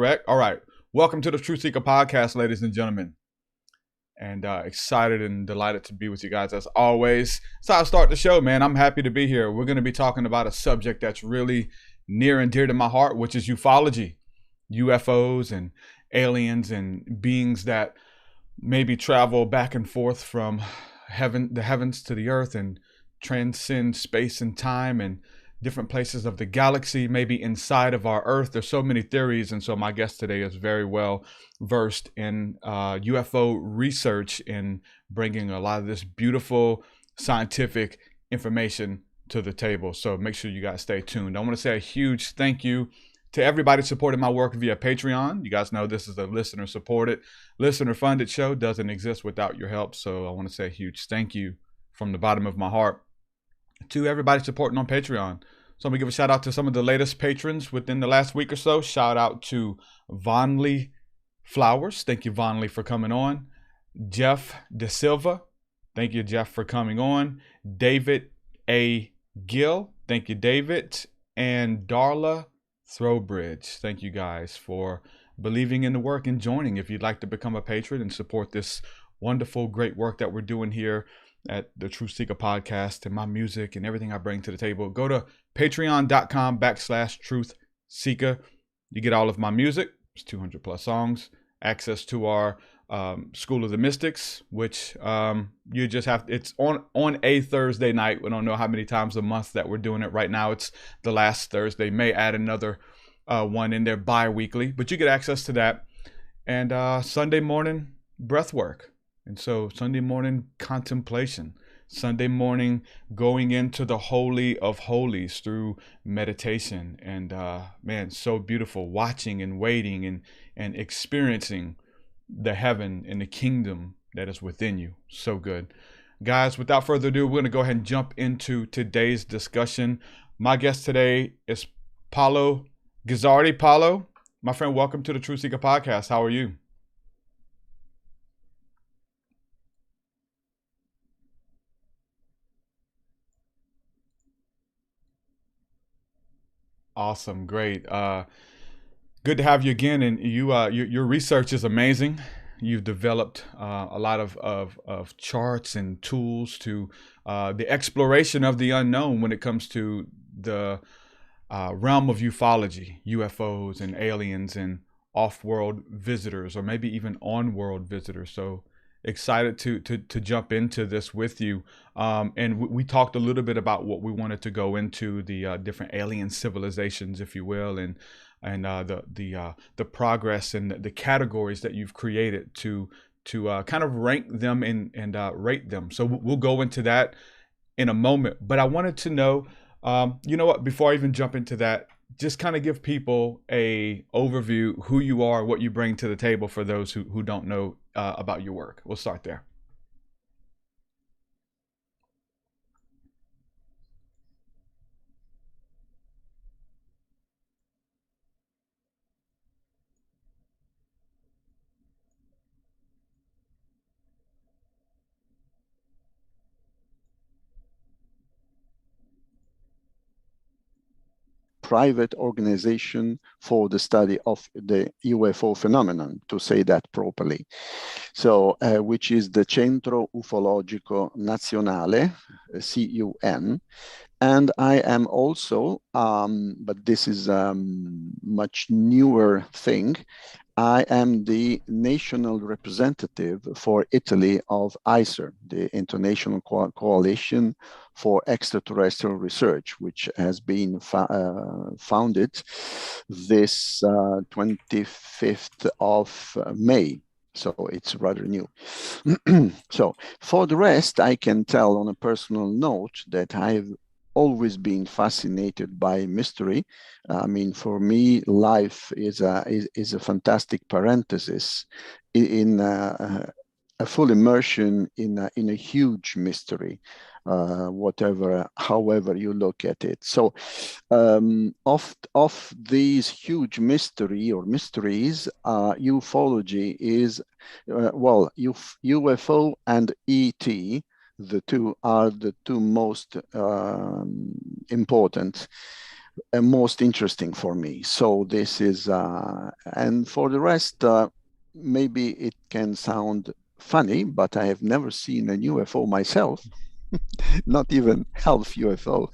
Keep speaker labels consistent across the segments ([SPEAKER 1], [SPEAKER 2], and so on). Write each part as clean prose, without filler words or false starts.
[SPEAKER 1] Correct. All right. Welcome to the TruthSeekah podcast, ladies and gentlemen. And excited and delighted to be with you guys as always. So I'll start the show, man. I'm happy to be here. We're going to be talking about a subject that's really near and dear to my heart, which is ufology, UFOs and aliens and beings that maybe travel back and forth from the heavens to the earth and transcend space and time and different places of the galaxy, maybe inside of our Earth. There's so many theories, and so my guest today is very well versed in UFO research and bringing a lot of this beautiful scientific information to the table. So make sure you guys stay tuned. I want to say a huge thank you to everybody supporting my work via Patreon. You guys know this is a listener-supported, listener-funded show. Doesn't exist without your help. So I want to say a huge thank you from the bottom of my heart to everybody supporting on Patreon. So I'm gonna give a shout out to some of the latest patrons within the last week or so. Shout out to Vonley Flowers. Thank you, Vonley, for coming on. Jeff De Silva. Thank you, Jeff, for coming on. David A. Gill. Thank you, David. And Darla Throwbridge. Thank you guys for believing in the work and joining. If you'd like to become a patron and support this wonderful, great work that we're doing here at the TruthSeekah podcast and my music and everything I bring to the table, go to patreon.com/TruthSeekah. You get all of my music. It's 200 plus songs, access to our School of the Mystics, which you just have, it's on a Thursday night. We don't know how many times a month that we're doing it. Right now it's the last Thursday. May add another one in there bi-weekly, but you get access to that. And Sunday morning breath work. And so Sunday morning contemplation, Sunday morning going into the Holy of Holies through meditation. And man, so beautiful, watching and waiting and experiencing the heaven and the kingdom that is within you. So good. Guys, without further ado, we're going to go ahead and jump into today's discussion. My guest today is Paolo Guizzardi. Paolo, my friend, welcome to the TruthSeekah podcast. How are you? Awesome, great. Good to have you again. And your research is amazing. You've developed a lot of charts and tools to the exploration of the unknown when it comes to the realm of ufology, UFOs and aliens and off-world visitors, or maybe even on-world visitors. So excited to jump into this with you. And we talked a little bit about what we wanted to go into, the different alien civilizations, if you will, and the progress and the categories that you've created to kind of rank them and rate them. So we'll go into that in a moment. But I wanted to know, you know what, before I even jump into that, just kind of give people a overview, who you are, what you bring to the table for those who don't know about your work. We'll start there.
[SPEAKER 2] Private organization for the study of the UFO phenomenon, to say that properly. So, which is the Centro Ufológico Nazionale, CUN. And I am also, but this is a much newer thing, I am the national representative for Italy of ICER, the International Coalition for Extraterrestrial Research, which has been founded this 25th of May. So it's rather new. So for the rest, I can tell on a personal note that I've always been fascinated by mystery. I mean, for me, life is a fantastic parenthesis in a full immersion in a huge mystery, however you look at it. So, of these huge mysteries, ufology is UFO and ET. The two are the two most important. most interesting for me. So this is, and for the rest, maybe it can sound funny, but I have never seen a UFO myself, not even half UFO,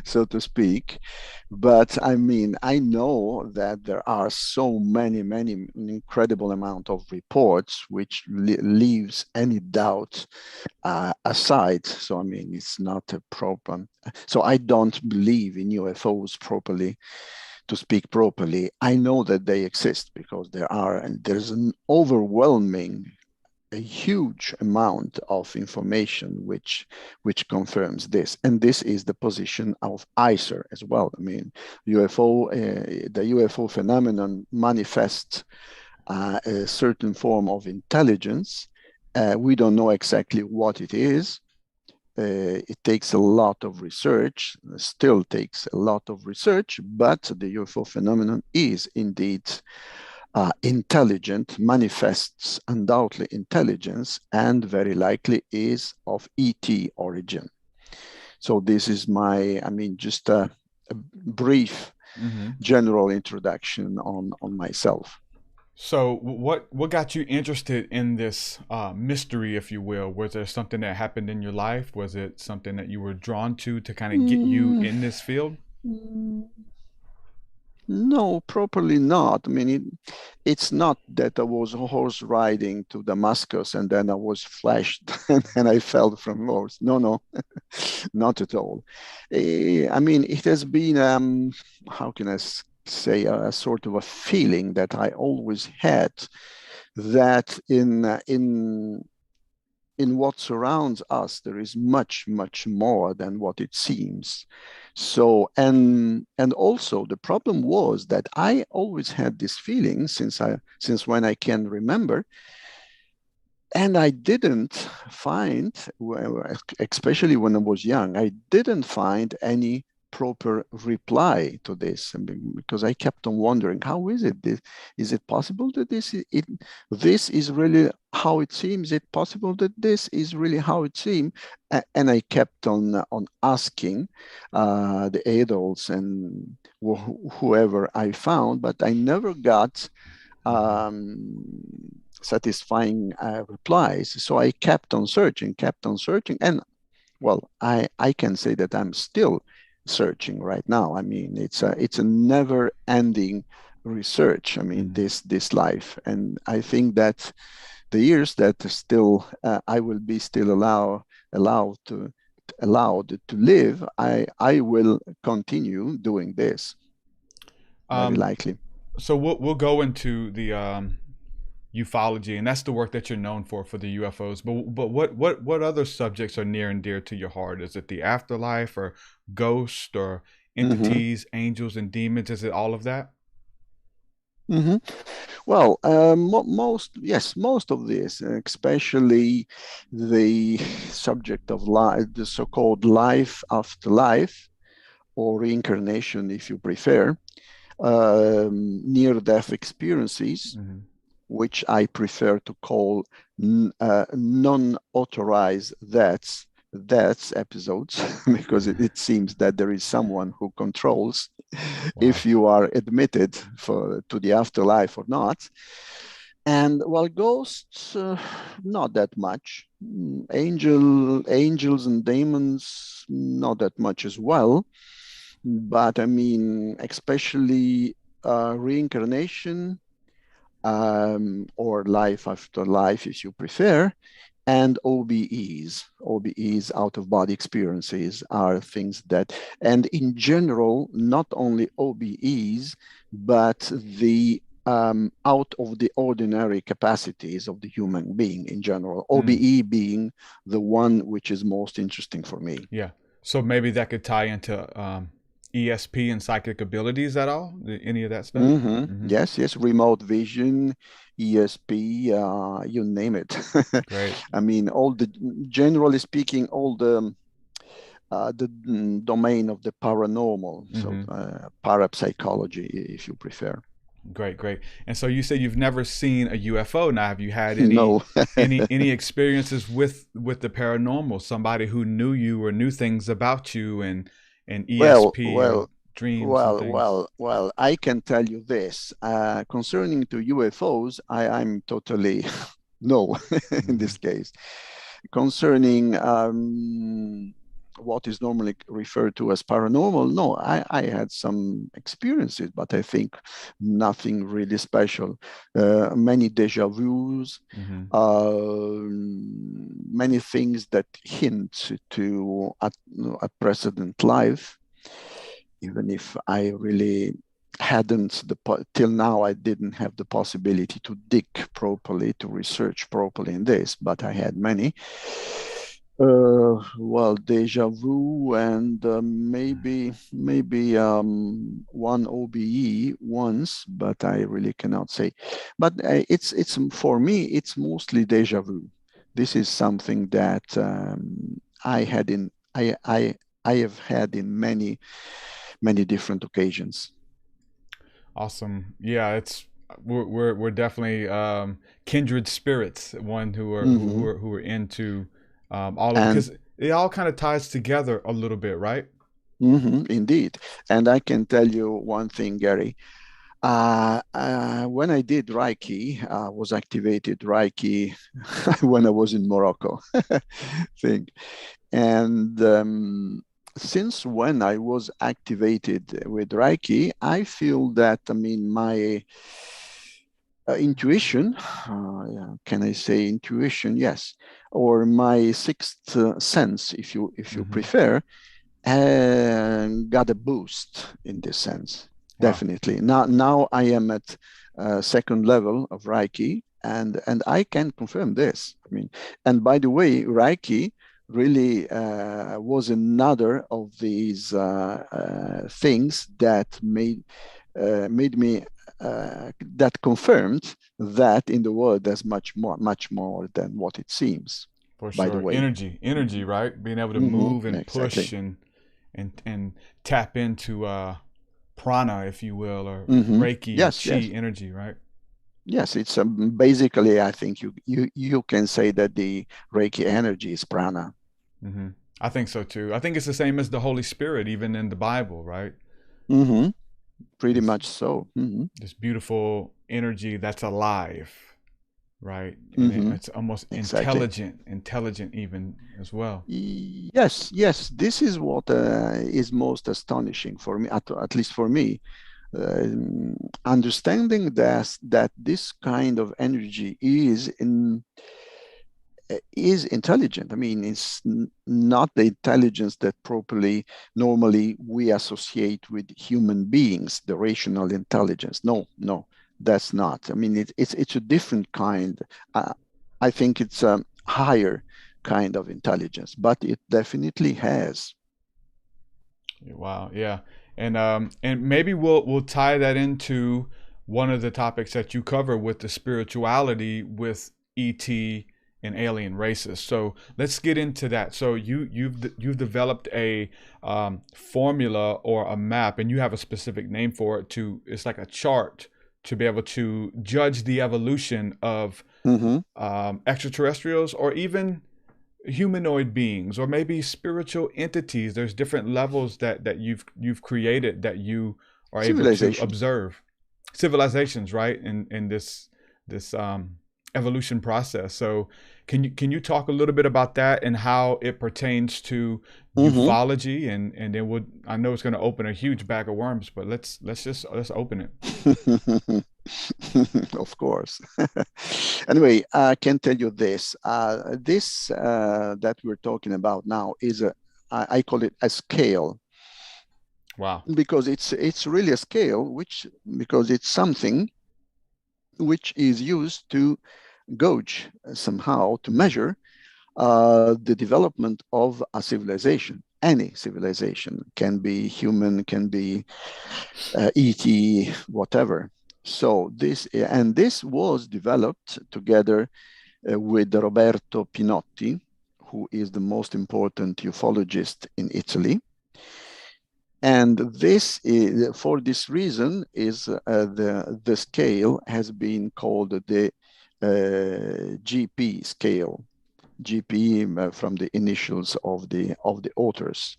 [SPEAKER 2] so to speak. But I mean, I know that there are so many, many incredible amount of reports which leaves any doubt aside. So I mean, it's not a problem. So I don't believe in UFOs properly. To speak properly, I know that they exist because there are, and there's an overwhelming, a huge amount of information which confirms this, and this is the position of ICER as well. I mean, UFO, the UFO phenomenon manifests a certain form of intelligence. We don't know exactly what it is. It takes a lot of research, still takes a lot of research, but the UFO phenomenon is indeed intelligent, manifests undoubtedly intelligence, and very likely is of ET origin. So this is my, I mean, just a brief general introduction on myself.
[SPEAKER 1] So what got you interested in this mystery, if you will? Was there something that happened in your life? Was it something that you were drawn to kind of get you in this field?
[SPEAKER 2] No, properly not. I mean, it's not that I was horse riding to Damascus and then I was flashed and I fell from horse. No, no, not at all. I mean, it has been, how can I say, a sort of a feeling that I always had that in what surrounds us, there is much, much more than what it seems. So, and also the problem was that I always had this feeling since when I can remember, and I didn't find, especially when I was young, I didn't find any proper reply to this, because I kept on wondering, how is it? Is it possible that this is really how it seems? Is it possible that this is really how it seems? And I kept on asking the adults and whoever I found, but I never got satisfying replies. So I kept on searching, and well, I can say that I'm still searching right now. I mean, it's a never-ending research. I mean, this life, and I think that the years that still I will be still allowed to live, I will continue doing this. Very likely.
[SPEAKER 1] So we'll go into the ufology, and that's the work that you're known for the UFOs. But what other subjects are near and dear to your heart? Is it the afterlife, or ghosts, or entities, angels and demons? Is it all of that?
[SPEAKER 2] Well, most of this, especially the subject of life, the so-called life after life, or reincarnation, if you prefer, near-death experiences, which I prefer to call non-authorized deaths episodes, because it seems that there is someone who controls if you are admitted to the afterlife or not. And well, ghosts, not that much. Angels and demons, not that much as well. But I mean, especially reincarnation, or life after life, if you prefer, and OBEs, out-of-body experiences, are things that, and in general, not only OBEs, but the out of the ordinary capacities of the human being in general, OBE being the one which is most interesting for me.
[SPEAKER 1] Yeah. So maybe that could tie into ESP and psychic abilities at all? Any of that stuff?
[SPEAKER 2] Yes, remote vision, ESP, you name it.
[SPEAKER 1] Great.
[SPEAKER 2] I mean, generally speaking, all the domain of the paranormal, so parapsychology, if you prefer.
[SPEAKER 1] Great. And so you say you've never seen a UFO. Now, have you had any
[SPEAKER 2] No.
[SPEAKER 1] any experiences with the paranormal? Somebody who knew you or knew things about you and ESP? dreams and things?
[SPEAKER 2] Well, I can tell you this. Concerning to UFOs, I'm totally no in
[SPEAKER 1] Mm-hmm.
[SPEAKER 2] this case. Concerning what is normally referred to as paranormal, no, I had some experiences, but I think nothing really special. Many deja vus,
[SPEAKER 1] Mm-hmm.
[SPEAKER 2] many things that hint to a precedent life, even if I really hadn't till now I didn't have the possibility to dig properly, to research properly in this, but I had many. Well, deja vu and maybe one OBE once, but I really cannot say. But it's for me it's mostly deja vu. This is something that I had in I have had in many different occasions.
[SPEAKER 1] Awesome. Yeah, we're definitely kindred spirits. One who are
[SPEAKER 2] Mm-hmm.
[SPEAKER 1] who are into all of,
[SPEAKER 2] And
[SPEAKER 1] because it all kind of ties together a little bit, right?
[SPEAKER 2] indeed. And I can tell you one thing, Gary. When I did Reiki, was activated Reiki when I was in Morocco, thing. And since when I was activated with Reiki, I feel that, I mean, my intuition, yeah, can I say intuition? Yes, or my sixth sense, if you
[SPEAKER 1] Mm-hmm.
[SPEAKER 2] prefer, got a boost in this sense.
[SPEAKER 1] Wow.
[SPEAKER 2] Definitely. Now I am at second level of Reiki, and I can confirm this. I mean, and by the way, Reiki really was another of these things that made me that confirmed that in the world there's much more than what it seems.
[SPEAKER 1] For
[SPEAKER 2] By the
[SPEAKER 1] sure.
[SPEAKER 2] way.
[SPEAKER 1] Energy, right? Being able to
[SPEAKER 2] Mm-hmm.
[SPEAKER 1] move and push
[SPEAKER 2] Exactly.
[SPEAKER 1] and tap into prana, if you will, or
[SPEAKER 2] Mm-hmm.
[SPEAKER 1] Reiki or
[SPEAKER 2] Yes,
[SPEAKER 1] chi
[SPEAKER 2] yes.
[SPEAKER 1] energy, right?
[SPEAKER 2] Yes, it's basically, I think you can say that the Reiki energy is prana.
[SPEAKER 1] Mm-hmm. I think so too. I think it's the same as the Holy Spirit, even in the Bible, right?
[SPEAKER 2] Mm-hmm. Pretty
[SPEAKER 1] This
[SPEAKER 2] much so. Mm-hmm.
[SPEAKER 1] this beautiful energy that's alive, right? And
[SPEAKER 2] Mm-hmm.
[SPEAKER 1] it's almost
[SPEAKER 2] Exactly.
[SPEAKER 1] intelligent even as well.
[SPEAKER 2] Yes, yes. This is what is most astonishing for me, at least for me. Understanding that this kind of energy is intelligent. I mean, it's not the intelligence that properly normally we associate with human beings, the rational intelligence. No, no, that's not. I mean, it's a different kind. I think it's a higher kind of intelligence, but it definitely has.
[SPEAKER 1] Wow, yeah, and maybe we'll tie that into one of the topics that you cover with the spirituality with ET and alien races. So let's get into that. So you've developed a formula or a map, and you have a specific name for it. It's like a chart to be able to judge the evolution of
[SPEAKER 2] Mm-hmm.
[SPEAKER 1] extraterrestrials or even humanoid beings or maybe spiritual entities. There's different levels that you've created that you are able to
[SPEAKER 2] Civilizations.
[SPEAKER 1] observe civilizations, right, in this evolution process. So can you talk a little bit about that and how it pertains to
[SPEAKER 2] Mm-hmm.
[SPEAKER 1] ufology, and then we'll, I know it's going to open a huge bag of worms, but let's open it.
[SPEAKER 2] Of course. Anyway, I can tell you this. This that we're talking about now is I call it a scale
[SPEAKER 1] Wow.
[SPEAKER 2] because it's really a scale, which because it's something which is used to gauge somehow to measure the development of a civilization. Any civilization can be human, can be ET, whatever. So this was developed together with Roberto Pinotti, who is the most important ufologist in Italy. And this is, for this reason is the scale has been called the GP scale, GP from the initials of the authors.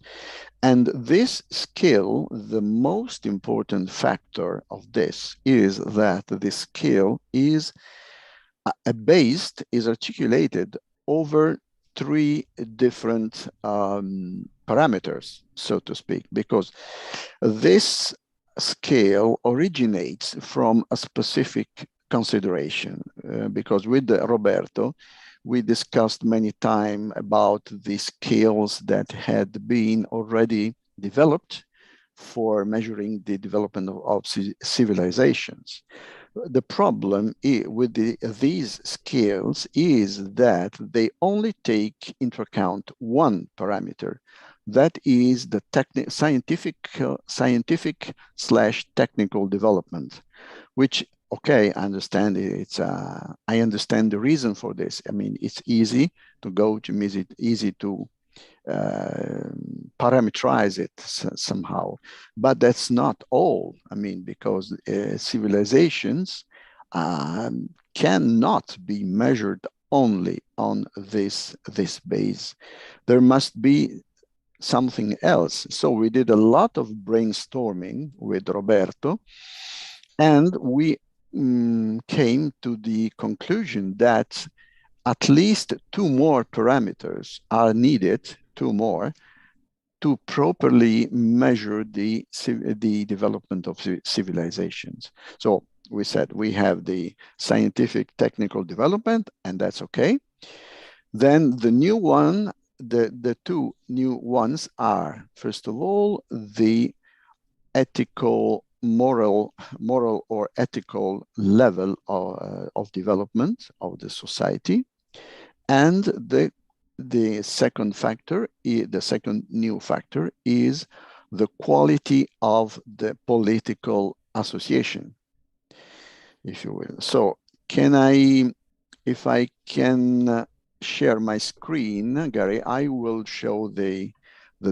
[SPEAKER 2] And this scale, the most important factor of this is that this scale is articulated over three different parameters, so to speak, because this scale originates from a specific consideration. Because with Roberto, we discussed many times about the scales that had been already developed for measuring the development of civilizations. The problem with these scales is that they only take into account one parameter, that is the scientific/technical development, which, okay, I understand I understand the reason for this. I mean, it's easy to go to visit, easy to parameterize it somehow, but that's not all. I mean, because civilizations cannot be measured only on this base. There must be something else. So we did a lot of brainstorming with Roberto, and we came to the conclusion that at least two more parameters are needed, two more, to properly measure the development of civilizations. So we said we have the scientific technical development, and that's okay. Then the new one, the two new ones are, first of all, the ethical, moral or ethical level of development of the society. And the second factor, the second new factor, is the quality of the political association, if you will. So if I can share my screen, Gary, I will show the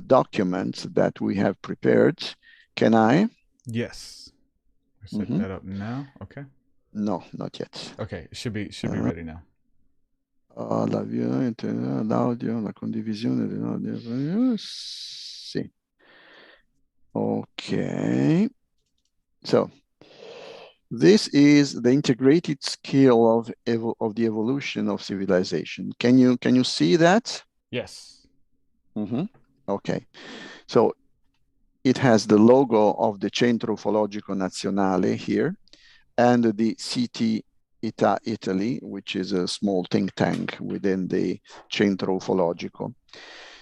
[SPEAKER 2] documents that we have prepared. Can I?
[SPEAKER 1] Yes. Set that up now. Okay.
[SPEAKER 2] No, not yet.
[SPEAKER 1] Okay, it should be ready now.
[SPEAKER 2] L'audio, la condivisione dell'audio. Sì. Okay. So this is the integrated scale of the evolution of civilization. Can you see that?
[SPEAKER 1] Yes.
[SPEAKER 2] Okay. So it has the logo of the Centro Ufológico Nazionale here, and the Ctr Italy, which is a small think tank within the Centro Ufologico.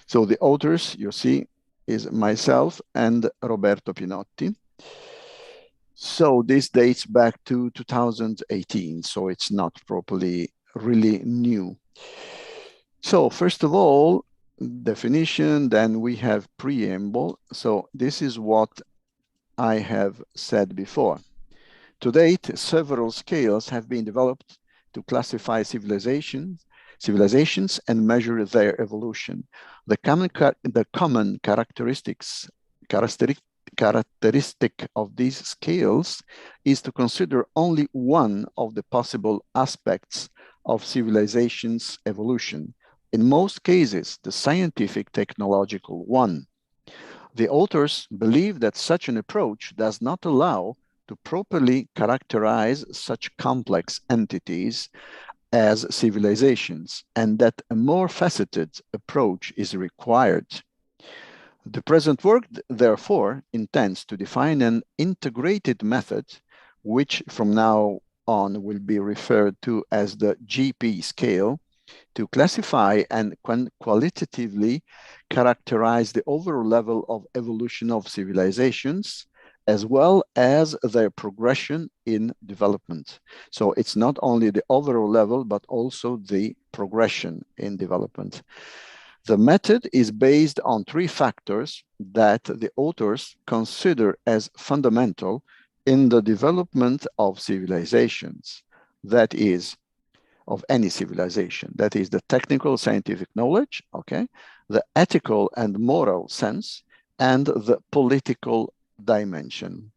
[SPEAKER 2] So the authors, you see, is myself and Roberto Pinotti. So this dates back to 2018, so it's not properly really new. So first of all, definition, then we have preamble. So this is what I have said before. To date, several scales have been developed to classify civilizations and measure their evolution. The common characteristic of these scales is to consider only one of the possible aspects of civilization's evolution, in most cases, the scientific technological one. The authors believe that such an approach does not allow to properly characterize such complex entities as civilizations, and that a more faceted approach is required. The present work, therefore, intends to define an integrated method, which from now on will be referred to as the GP scale, to classify and qualitatively characterize the overall level of evolution of civilizations, as well as their progression in development. So it's not only the overall level, but also the progression in development. The method is based on three factors that the authors consider as fundamental in the development of civilizations, that is, of any civilization. That is the technical scientific knowledge, okay, the ethical and moral sense, and the political dimension.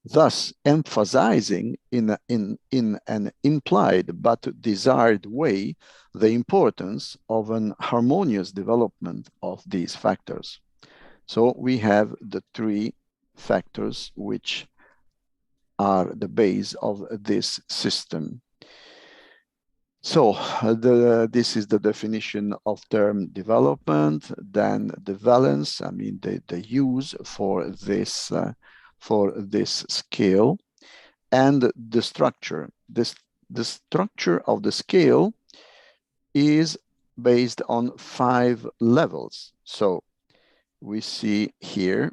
[SPEAKER 2] thus emphasizing in an implied but desired way the importance of an harmonious development of these factors. So we have the three factors which are the base of this system. So this is the definition of term development, then the valence, I mean the use for this scale, and the structure. The structure of the scale is based on 5 levels. So we see here,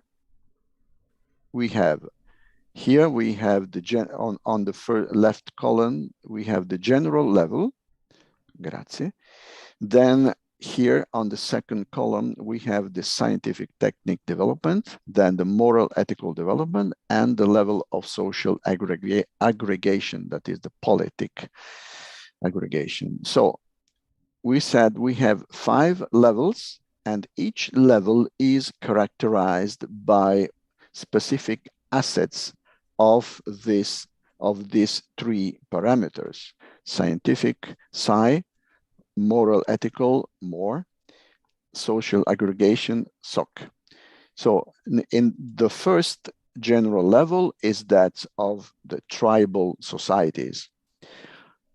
[SPEAKER 2] we have the on the left column, we have the general level. Grazie. Then here on the second column, we have the scientific technique development, then the moral ethical development, and the level of social aggregation, that is the politic aggregation. So we said we have 5 levels, and each level is characterized by specific assets of these 3 parameters: scientific, psi; moral ethical, more; social aggregation, soc. So in the first general level is that of the tribal societies.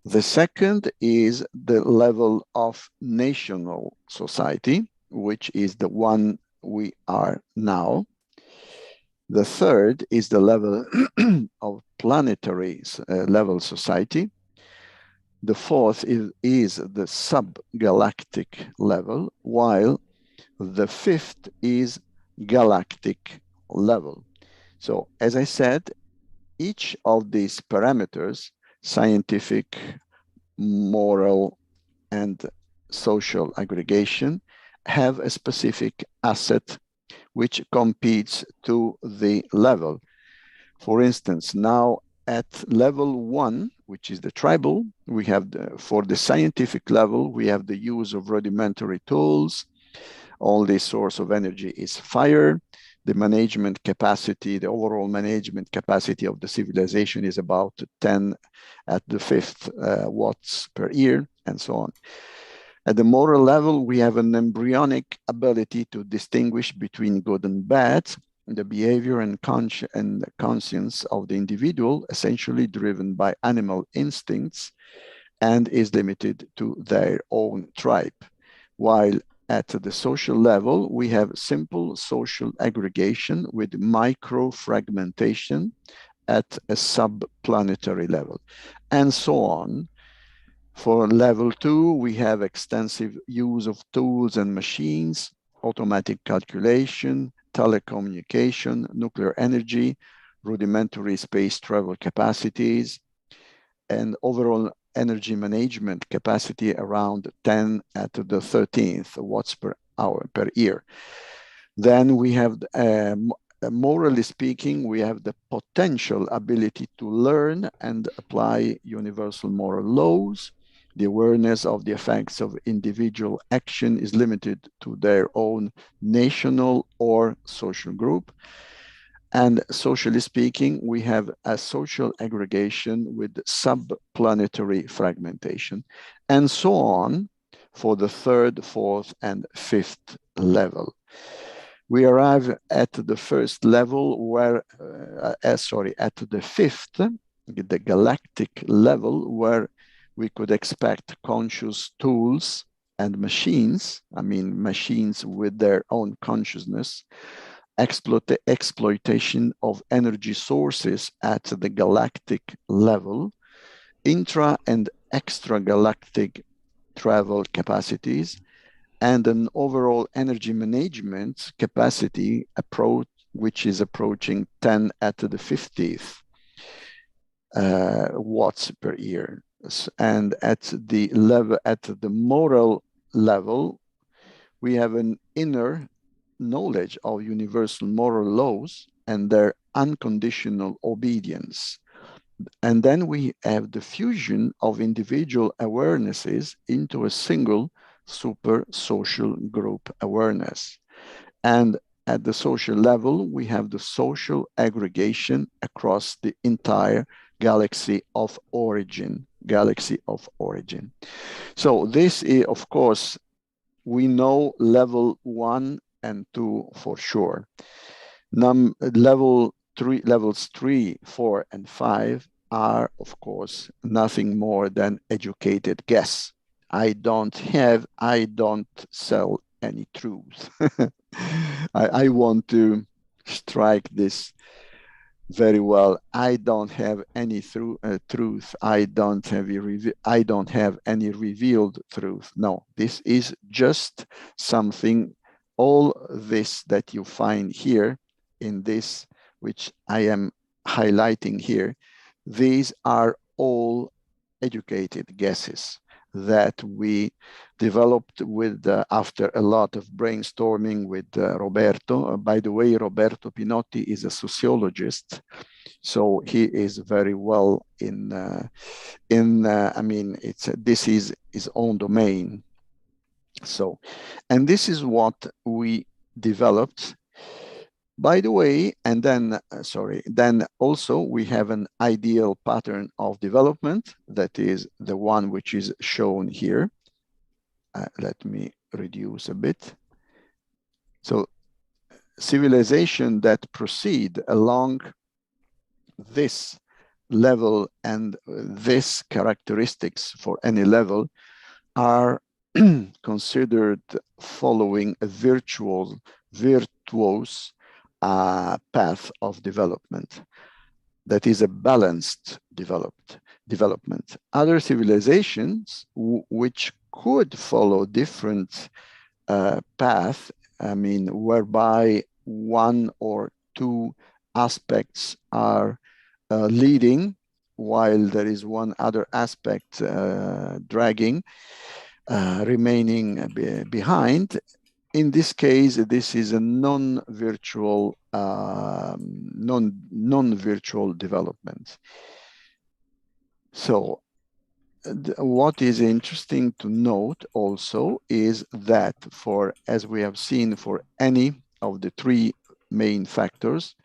[SPEAKER 2] The second is the level of national society, which is the one we are now. The third is the level of planetary level society. The fourth is the subgalactic level, while the fifth is galactic level. So as I said, each of these parameters, scientific, moral, and social aggregation, have a specific asset which competes to the level. For instance, now at level 1, which is the tribal, we have for the scientific level, we have the use of rudimentary tools. Only source of energy is fire. The management capacity, the overall management capacity of the civilization is about 10 at the 5th watts per year, and so on. At the moral level, we have an embryonic ability to distinguish between good and bad. The behavior and conscience of the individual, essentially driven by animal instincts, and is limited to their own tribe. While at the social level, we have simple social aggregation with micro-fragmentation at a subplanetary level, and so on. For level 2, we have extensive use of tools and machines, automatic calculation, telecommunication, nuclear energy, rudimentary space travel capacities, and overall energy management capacity around 10 at the 13th watts per hour per year. Then we have, morally speaking, we have the potential ability to learn and apply universal moral laws. The awareness of the effects of individual action is limited to their own national or social group. And socially speaking, we have a social aggregation with subplanetary fragmentation, and so on for the 3rd, 4th, and 5th level. We arrive at the first level where, at the 5th, the galactic level, where we could expect conscious tools and machines, I mean machines with their own consciousness, exploitation of energy sources at the galactic level, intra and extragalactic travel capacities, and an overall energy management capacity approach, which is approaching 10 at the 50th watts per year. And at the level, at the moral level, we have an inner knowledge of universal moral laws and their unconditional obedience. And then we have the fusion of individual awarenesses into a single super social group awareness. And at the social level, we have the social aggregation across the entire galaxy of origin. So this is, of course, we know level 1 and 2 for sure. Levels 3, 4, and 5 are, of course, nothing more than educated guess. I don't sell any truth. I want to strike this very well. I don't have any truth. I don't have any revealed truth. No, this is just something. All this that you find here in this, which I am highlighting here, these are all educated guesses that we developed with after a lot of brainstorming with Roberto. By the way, Roberto Pinotti is a sociologist, so he is very well in. I mean, this is his own domain. So, and this is what we developed. By the way, and then, then also we have an ideal pattern of development, that is the one which is shown here. Let me reduce a bit. So civilization that proceed along this level and this characteristics for any level are considered following a virtuous path of development that is a balanced development. Other civilizations which could follow different path, I mean, whereby one or two aspects are leading while there is one other aspect dragging, remaining behind. In this case, this is a non-virtual development. So what is interesting to note also is that as we have seen for any of the three main factors,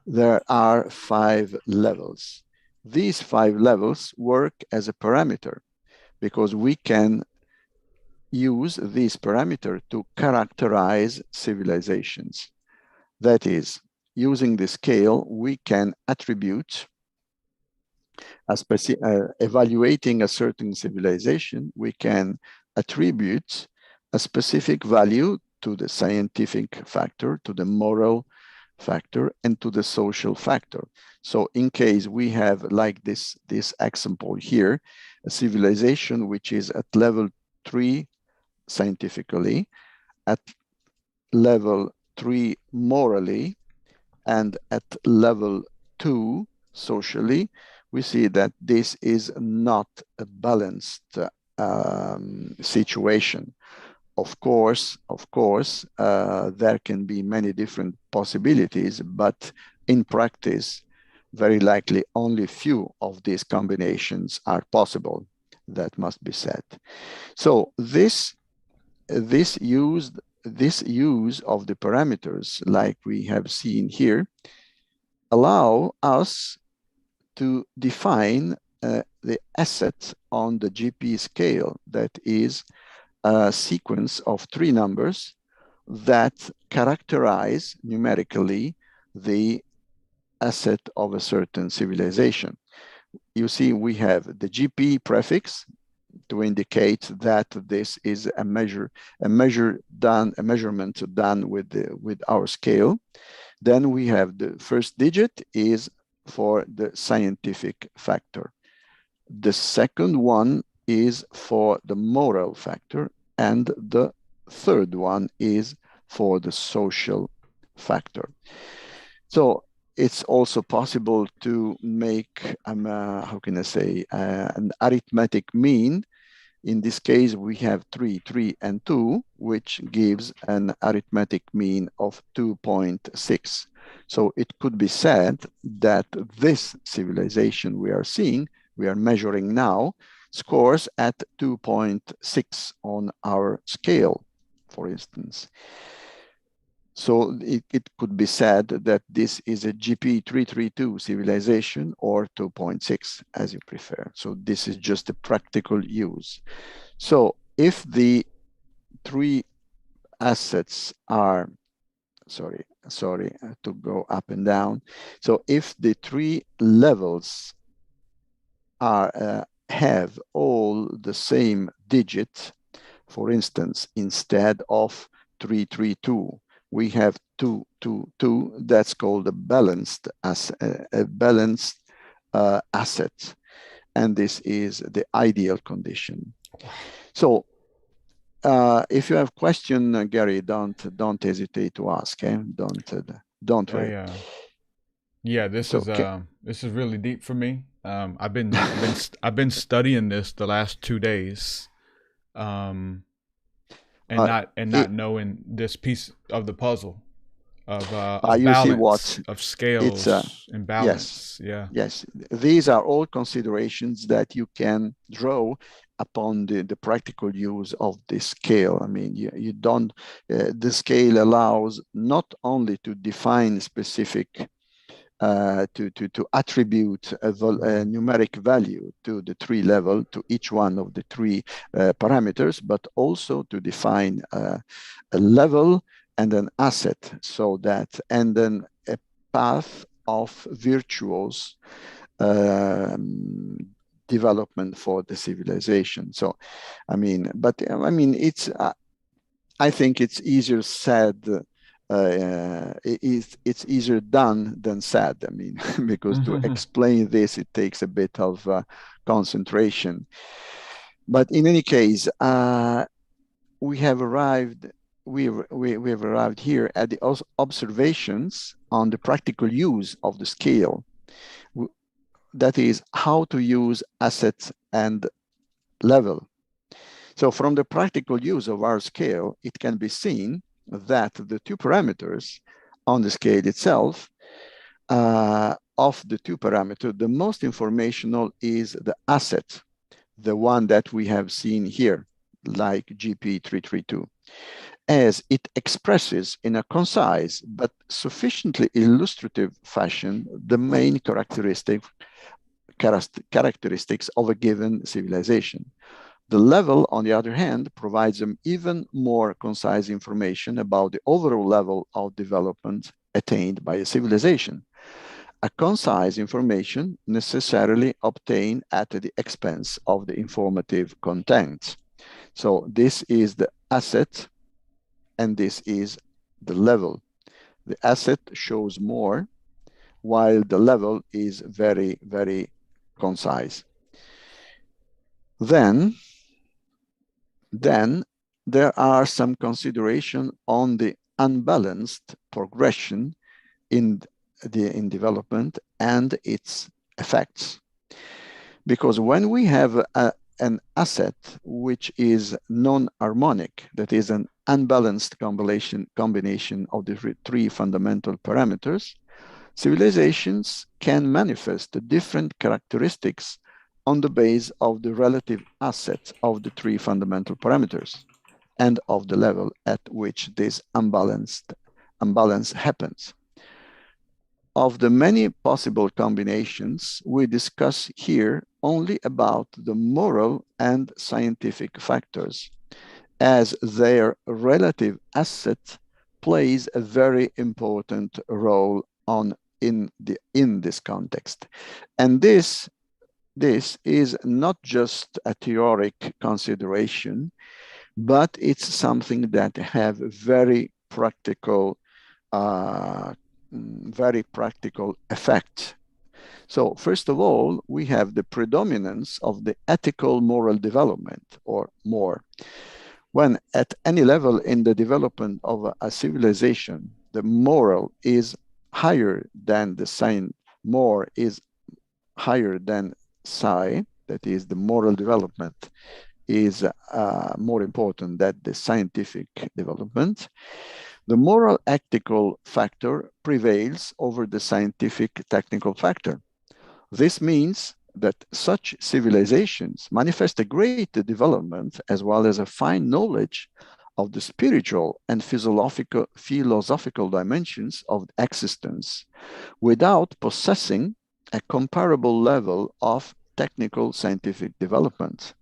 [SPEAKER 2] there are 5 levels. These 5 levels work as a parameter because we can use this parameter to characterize civilizations. That is, using the scale, we can attribute evaluating a certain civilization, we can attribute a specific value to the scientific factor, to the moral factor, and to the social factor. So in case we have, like this example here, a civilization which is at level 3 scientifically, at level 3 morally, and at level 2 socially, we see that this is not a balanced situation. Of course, there can be many different possibilities, but in practice, very likely only few of these combinations are possible. That must be said. So this use of the parameters, like we have seen here, allow us to define the asset on the GP scale, that is a sequence of 3 numbers that characterize numerically the asset of a certain civilization. You see, we have the GP prefix to indicate that this is a measurement done with our scale. Then we have the first digit is for the scientific factor. The second one is for the moral factor, and the third one is for the social factor. So it's also possible to make, how can I say, an arithmetic mean. In this case, we have 3, 3, and 2, which gives an arithmetic mean of 2.6. So it could be said that this civilization we are measuring now, scores at 2.6 on our scale, for instance. So it could be said that this is a GP 332 civilization or 2.6, as you prefer. So this is just a practical use. So if the three assets are, sorry, to go up and down. So if the three levels are have all the same digit, for instance, instead of 332, we have 222. That's called a balanced asset, and this is the ideal condition. So, if you have question, Gary, don't hesitate to ask. Don't worry.
[SPEAKER 1] Yeah, this is really deep for me. I've been studying this the last 2 days, and not knowing this piece of the puzzle of balance, of scales and balance.
[SPEAKER 2] Yes, these are all considerations that you can draw upon the practical use of the scale. I mean, you don't. The scale allows not only to define specific. To attribute a numeric value to the tree level, to each one of the three parameters, but also to define a level and an asset, so that, and then a path of virtuous development for the civilization. So, I mean, it's, I think it's easier said. It's easier done than said. I mean, because to explain this, it takes a bit of concentration. But in any case, we have arrived. We have arrived here at the observations on the practical use of the scale. That is, how to use assets and level. So, from the practical use of our scale, it can be seen that the two parameters on the scale itself, of the two parameters, the most informational is the asset, the one that we have seen here, like GP332, as it expresses in a concise but sufficiently illustrative fashion the main characteristics of a given civilization. The level, on the other hand, provides them even more concise information about the overall level of development attained by a civilization. A concise information necessarily obtained at the expense of the informative content. So this is the asset, and this is the level. The asset shows more, while the level is very, very concise. Then there are some consideration on the unbalanced progression in development and its effects. Because when we have an asset which is non-harmonic, that is an unbalanced combination of the three fundamental parameters, civilizations can manifest different characteristics on the base of the relative assets of the three fundamental parameters and of the level at which this imbalance happens. Of the many possible combinations, we discuss here only about the moral and scientific factors, as their relative asset plays a very important role in this context. And this is not just a theoric consideration, but it's something that have very practical effect. So first of all, we have the predominance of the ethical moral development, or more. When at any level in the development of a civilization, the moral is higher than the science, more is higher than psi, that is, the moral development is more important than the scientific development, the moral ethical factor prevails over the scientific technical factor. This means that such civilizations manifest a great development as well as a fine knowledge of the spiritual and philosophical dimensions of existence without possessing a comparable level of technical scientific development.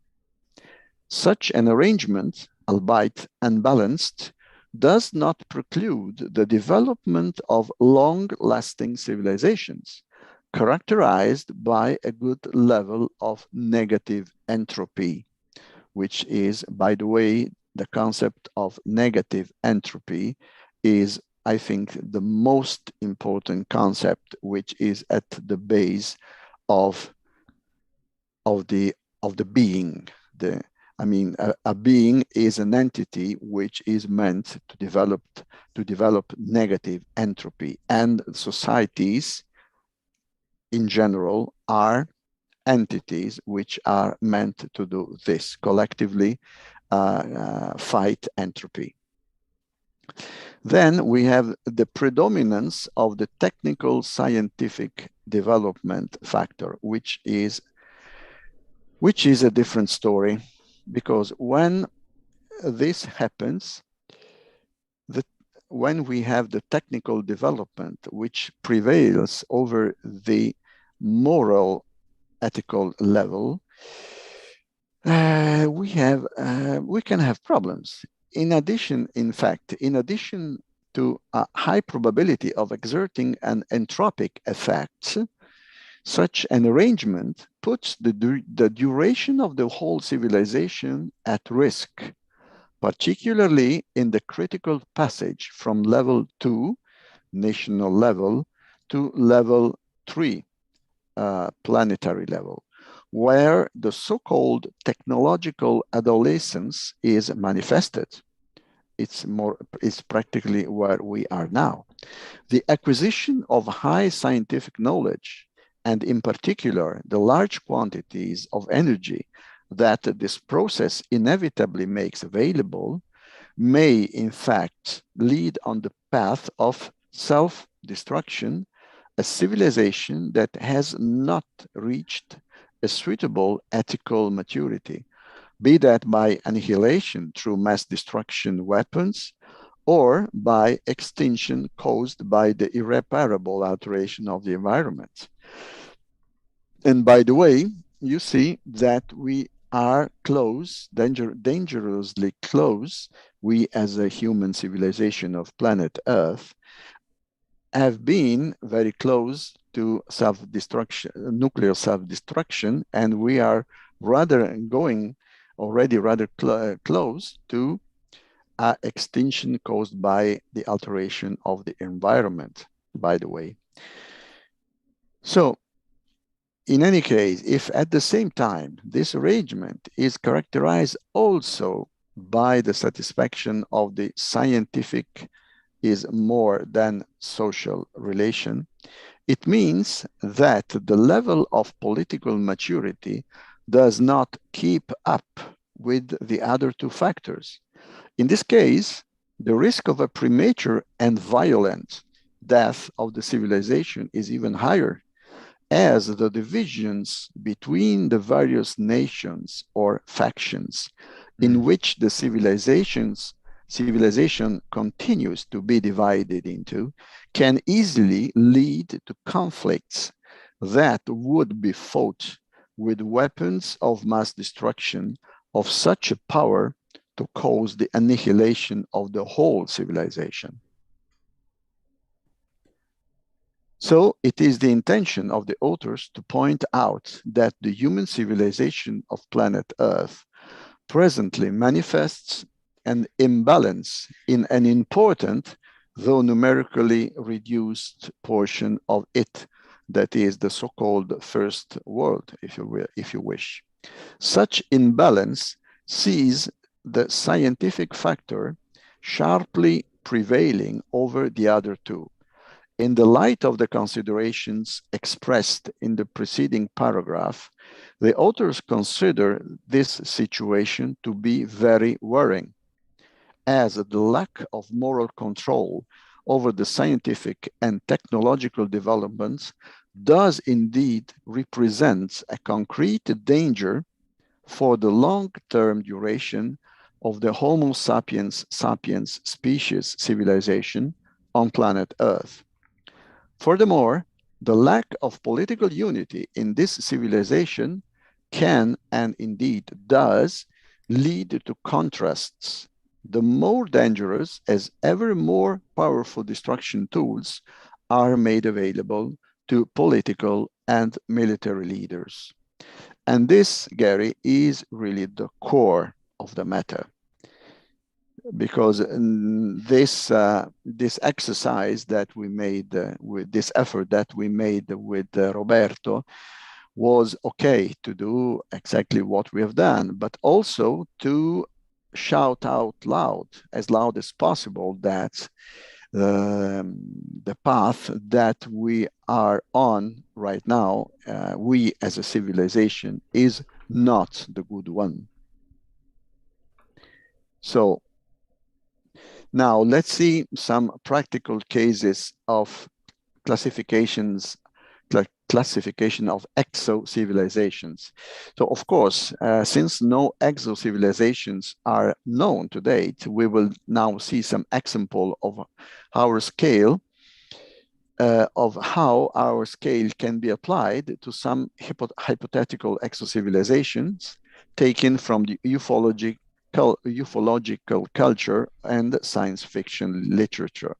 [SPEAKER 2] Such an arrangement, albeit unbalanced, does not preclude the development of long-lasting civilizations, characterized by a good level of negative entropy, which is, by the way, the concept of negative entropy is, I think, the most important concept, which is at the base of the being. A being is an entity which is meant to develop negative entropy, and societies in general are entities which are meant to do this, collectively fight entropy. Then we have the predominance of the technical scientific development factor, which is a different story, because when this happens, when we have the technical development which prevails over the moral ethical level, we can have problems. In addition to a high probability of exerting an entropic effect, such an arrangement puts the duration of the whole civilization at risk, particularly in the critical passage from level 2, national level, to level 3, planetary level, where the so-called technological adolescence is manifested. It's practically where we are now. The acquisition of high scientific knowledge, and in particular, the large quantities of energy that this process inevitably makes available, may in fact lead on the path of self-destruction, a civilization that has not reached a suitable ethical maturity, be that by annihilation through mass destruction weapons, or by extinction caused by the irreparable alteration of the environment. And by the way, you see that we are close, dangerously close. We as a human civilization of planet Earth have been very close to self-destruction, nuclear self-destruction, and we are already rather close to extinction caused by the alteration of the environment, by the way. So, in any case, if at the same time this arrangement is characterized also by the satisfaction of the scientific is more than social relation, it means that the level of political maturity does not keep up with the other two factors. In this case, the risk of a premature and violent death of the civilization is even higher, as the divisions between the various nations or factions in which the civilization continues to be divided into can easily lead to conflicts that would be fought with weapons of mass destruction of such a power to cause the annihilation of the whole civilization. So it is the intention of the authors to point out that the human civilization of planet Earth presently manifests an imbalance in an important, though numerically reduced portion of it, that is the so-called first world, if you wish. Such imbalance sees the scientific factor sharply prevailing over the other two. In the light of the considerations expressed in the preceding paragraph, the authors consider this situation to be very worrying, as the lack of moral control over the scientific and technological developments does indeed represent a concrete danger for the long-term duration of the Homo sapiens sapiens species civilization on planet Earth. Furthermore, the lack of political unity in this civilization can, and indeed does, lead to contrasts, the more dangerous as ever more powerful destruction tools are made available to political and military leaders. And this, Gary, is really the core of the matter. Because this exercise that we made with this effort that we made with Roberto was okay to do exactly what we have done, but also to shout out as loud as possible, that the path that we are on right now, we as a civilization, is not the good one. So now let's see some practical cases of classification of exo civilizations. So of course, since no exo civilizations are known to date, we will now see some example of our scale, of how our scale can be applied to some hypothetical exo civilizations taken from the ufological culture and science fiction literature.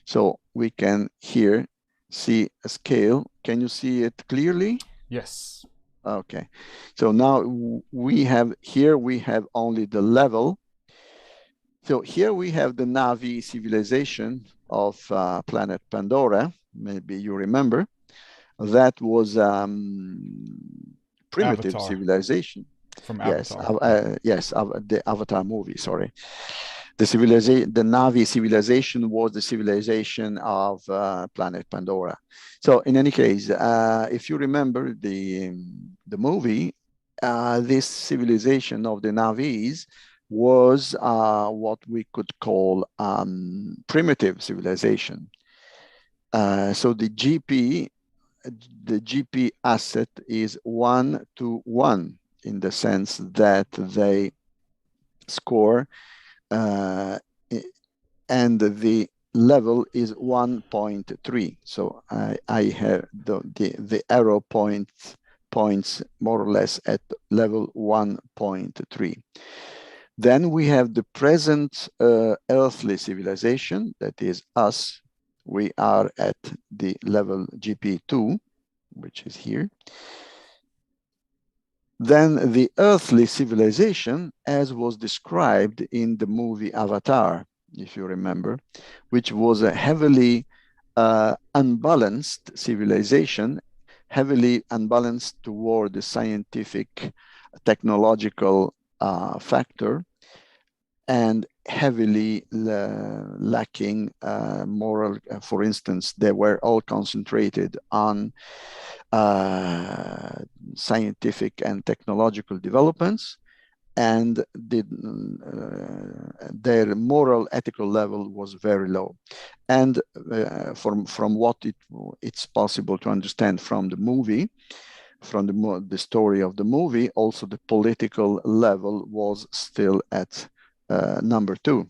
[SPEAKER 2] So we can here see a scale. Can you see it clearly?
[SPEAKER 1] Yes.
[SPEAKER 2] Okay. So now we have only the level. So here we have the Navi civilization of planet Pandora. Maybe you remember. That was primitive
[SPEAKER 1] Avatar.
[SPEAKER 2] civilization.
[SPEAKER 1] From Avatar.
[SPEAKER 2] The Avatar movie, sorry. The Navi civilization was the civilization of planet Pandora. So in any case, if you remember the movie, this civilization of the Navis was what we could call primitive civilization. So the GP asset is 1 to 1 in the sense that they score and the level is 1.3. So I have the arrow points more or less at level 1.3. Then we have the present earthly civilization, that is us. We are at the level GP2, which is here. Then the earthly civilization, as was described in the movie Avatar, if you remember, which was a heavily unbalanced civilization, heavily unbalanced toward the scientific, technological factor, and heavily lacking moral. For instance, they were all concentrated on scientific and technological developments, and their moral ethical level was very low. And from what it's possible to understand from the movie, from the story of the movie, also the political level was still at number 2,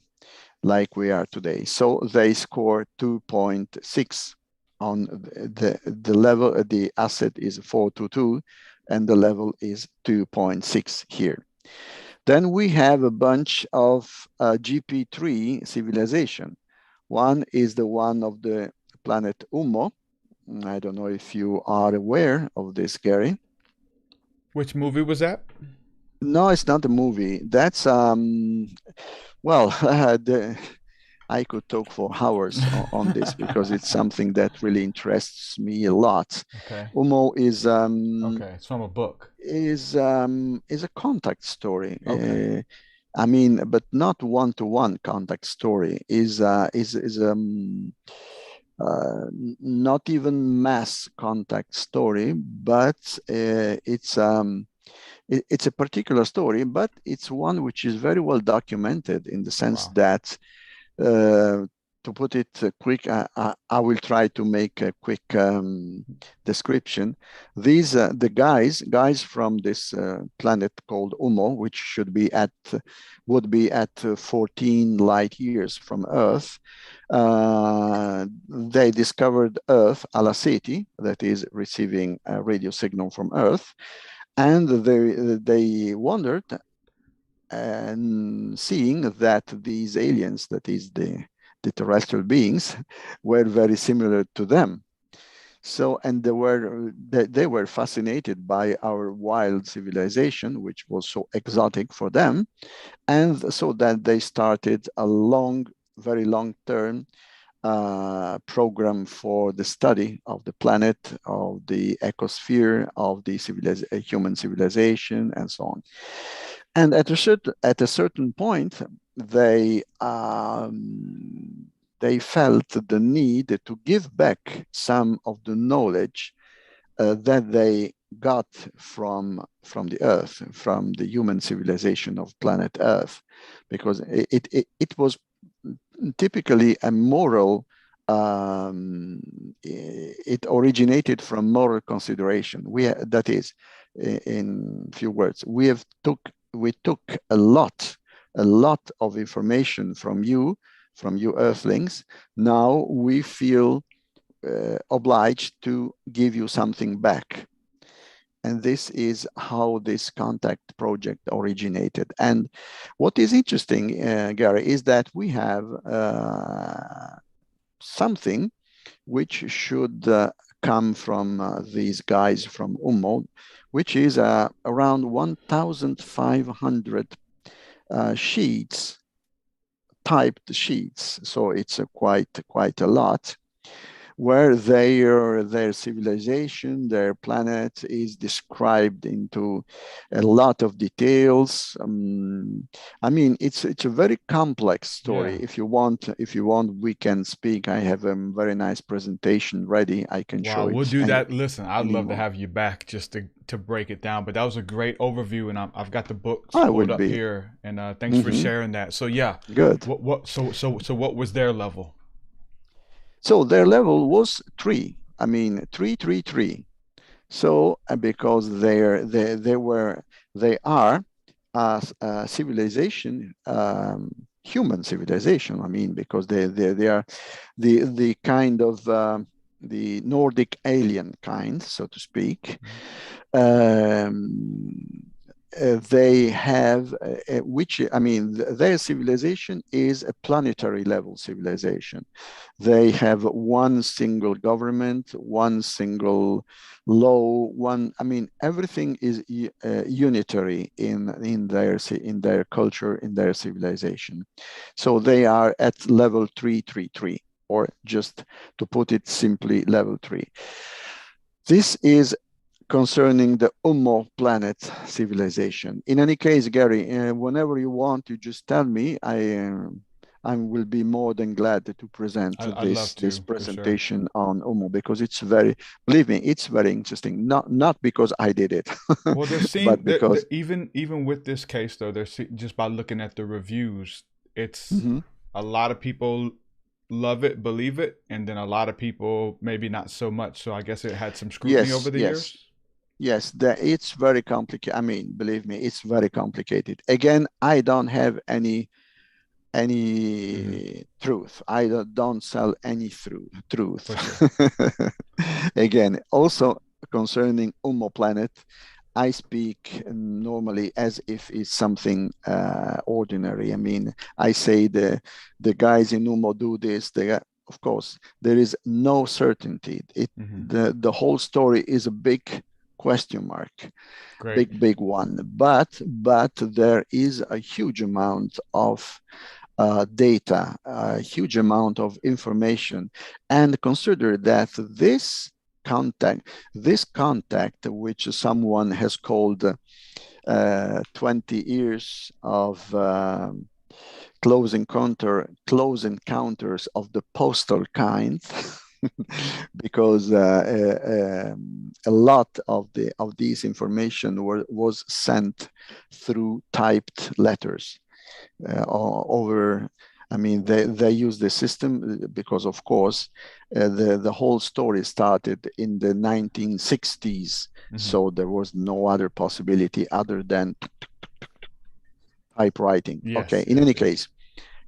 [SPEAKER 2] like we are today. So they score 2.6 on the level. The asset is 422, and the level is 2.6 here. Then we have a bunch of GP3 civilization. One is the one of the planet Ummo. I don't know if you are aware of this, Gary.
[SPEAKER 1] Which movie was that?
[SPEAKER 2] No, it's not a movie. That's well, I could talk for hours on this because it's something that really interests me a lot.
[SPEAKER 1] Okay.
[SPEAKER 2] Ummo is
[SPEAKER 1] okay, it's from a book.
[SPEAKER 2] Is a contact story.
[SPEAKER 1] Okay.
[SPEAKER 2] I mean, but not one-to-one contact story. Is not even mass contact story, but it's a particular story, but it's one which is very well documented in the sense that to put it quick, I will try to make a quick description. These the guys from this planet called Umo, which would be at 14 light years from Earth. They discovered Earth Alaceti, that is receiving a radio signal from Earth, and they wondered, and seeing that these aliens, that is the terrestrial beings, were very similar to them. So, and they were fascinated by our wild civilization, which was so exotic for them. And so that they started a very long-term program for the study of the planet, of the ecosphere, of the human civilization, and so on. And at a certain point, they felt the need to give back some of the knowledge that they got from the Earth, from the human civilization of planet Earth, because it was typically a moral. It originated from moral consideration. That is, in few words, we took a lot of information from you Earthlings. Now we feel obliged to give you something back. And this is how this contact project originated. And what is interesting, Gary, is that we have something which should come from these guys from Ummo, which is around 1,500 sheets, typed sheets. So it's quite a lot, where their civilization, their planet is described into a lot of details. I mean, it's a very complex story.
[SPEAKER 1] Yeah.
[SPEAKER 2] If you want, we can speak. I have a very nice presentation ready. I can show it.
[SPEAKER 1] We'll do that. Listen, I'd love to
[SPEAKER 2] anymore.
[SPEAKER 1] have you back just to break it down. But that was a great overview, and I've got the books
[SPEAKER 2] I
[SPEAKER 1] pulled
[SPEAKER 2] will
[SPEAKER 1] up
[SPEAKER 2] be.
[SPEAKER 1] here. And thanks for sharing that. So yeah,
[SPEAKER 2] Good.
[SPEAKER 1] So what was their level?
[SPEAKER 2] So their level was 3. I mean, 3. So because they are a civilization, human civilization. I mean, because they are the kind of the Nordic alien kind, so to speak. They have, their civilization is a planetary level civilization. They have one single government, one single law, everything is unitary in their culture, in their civilization. So they are at level 333, or just to put it simply, level 3. This is concerning the Ummo planet civilization. In any case, Gary, whenever you want, you just tell me. I will be more than glad to present this presentation on Ummo, because it's believe me, it's very interesting. Not because I did it.
[SPEAKER 1] Well,
[SPEAKER 2] but because
[SPEAKER 1] even with this case though, just by looking at the reviews, it's a lot of people love it, believe it, and then a lot of people maybe not so much. So I guess it had some scrutiny over the years.
[SPEAKER 2] Yes, it's very complicated. I mean, believe me, it's very complicated. Again, I don't have any truth. I don't sell any truth. Sure. Again, also concerning Ummo planet, I speak normally as if it's something ordinary. I mean, I say the guys in Ummo do this. Of course, there is no certainty. The whole story is a big question mark. Great. Big one. But there is a huge amount of data, a huge amount of information, and consider that this contact, which someone has called 20 years of close encounters of the postal kind, because a lot of these information was sent through typed letters over I mean, they use the system because, of course, the whole story started in the 1960s. So there was no other possibility other than typewriting.
[SPEAKER 1] Yes,
[SPEAKER 2] okay.
[SPEAKER 1] yes,
[SPEAKER 2] In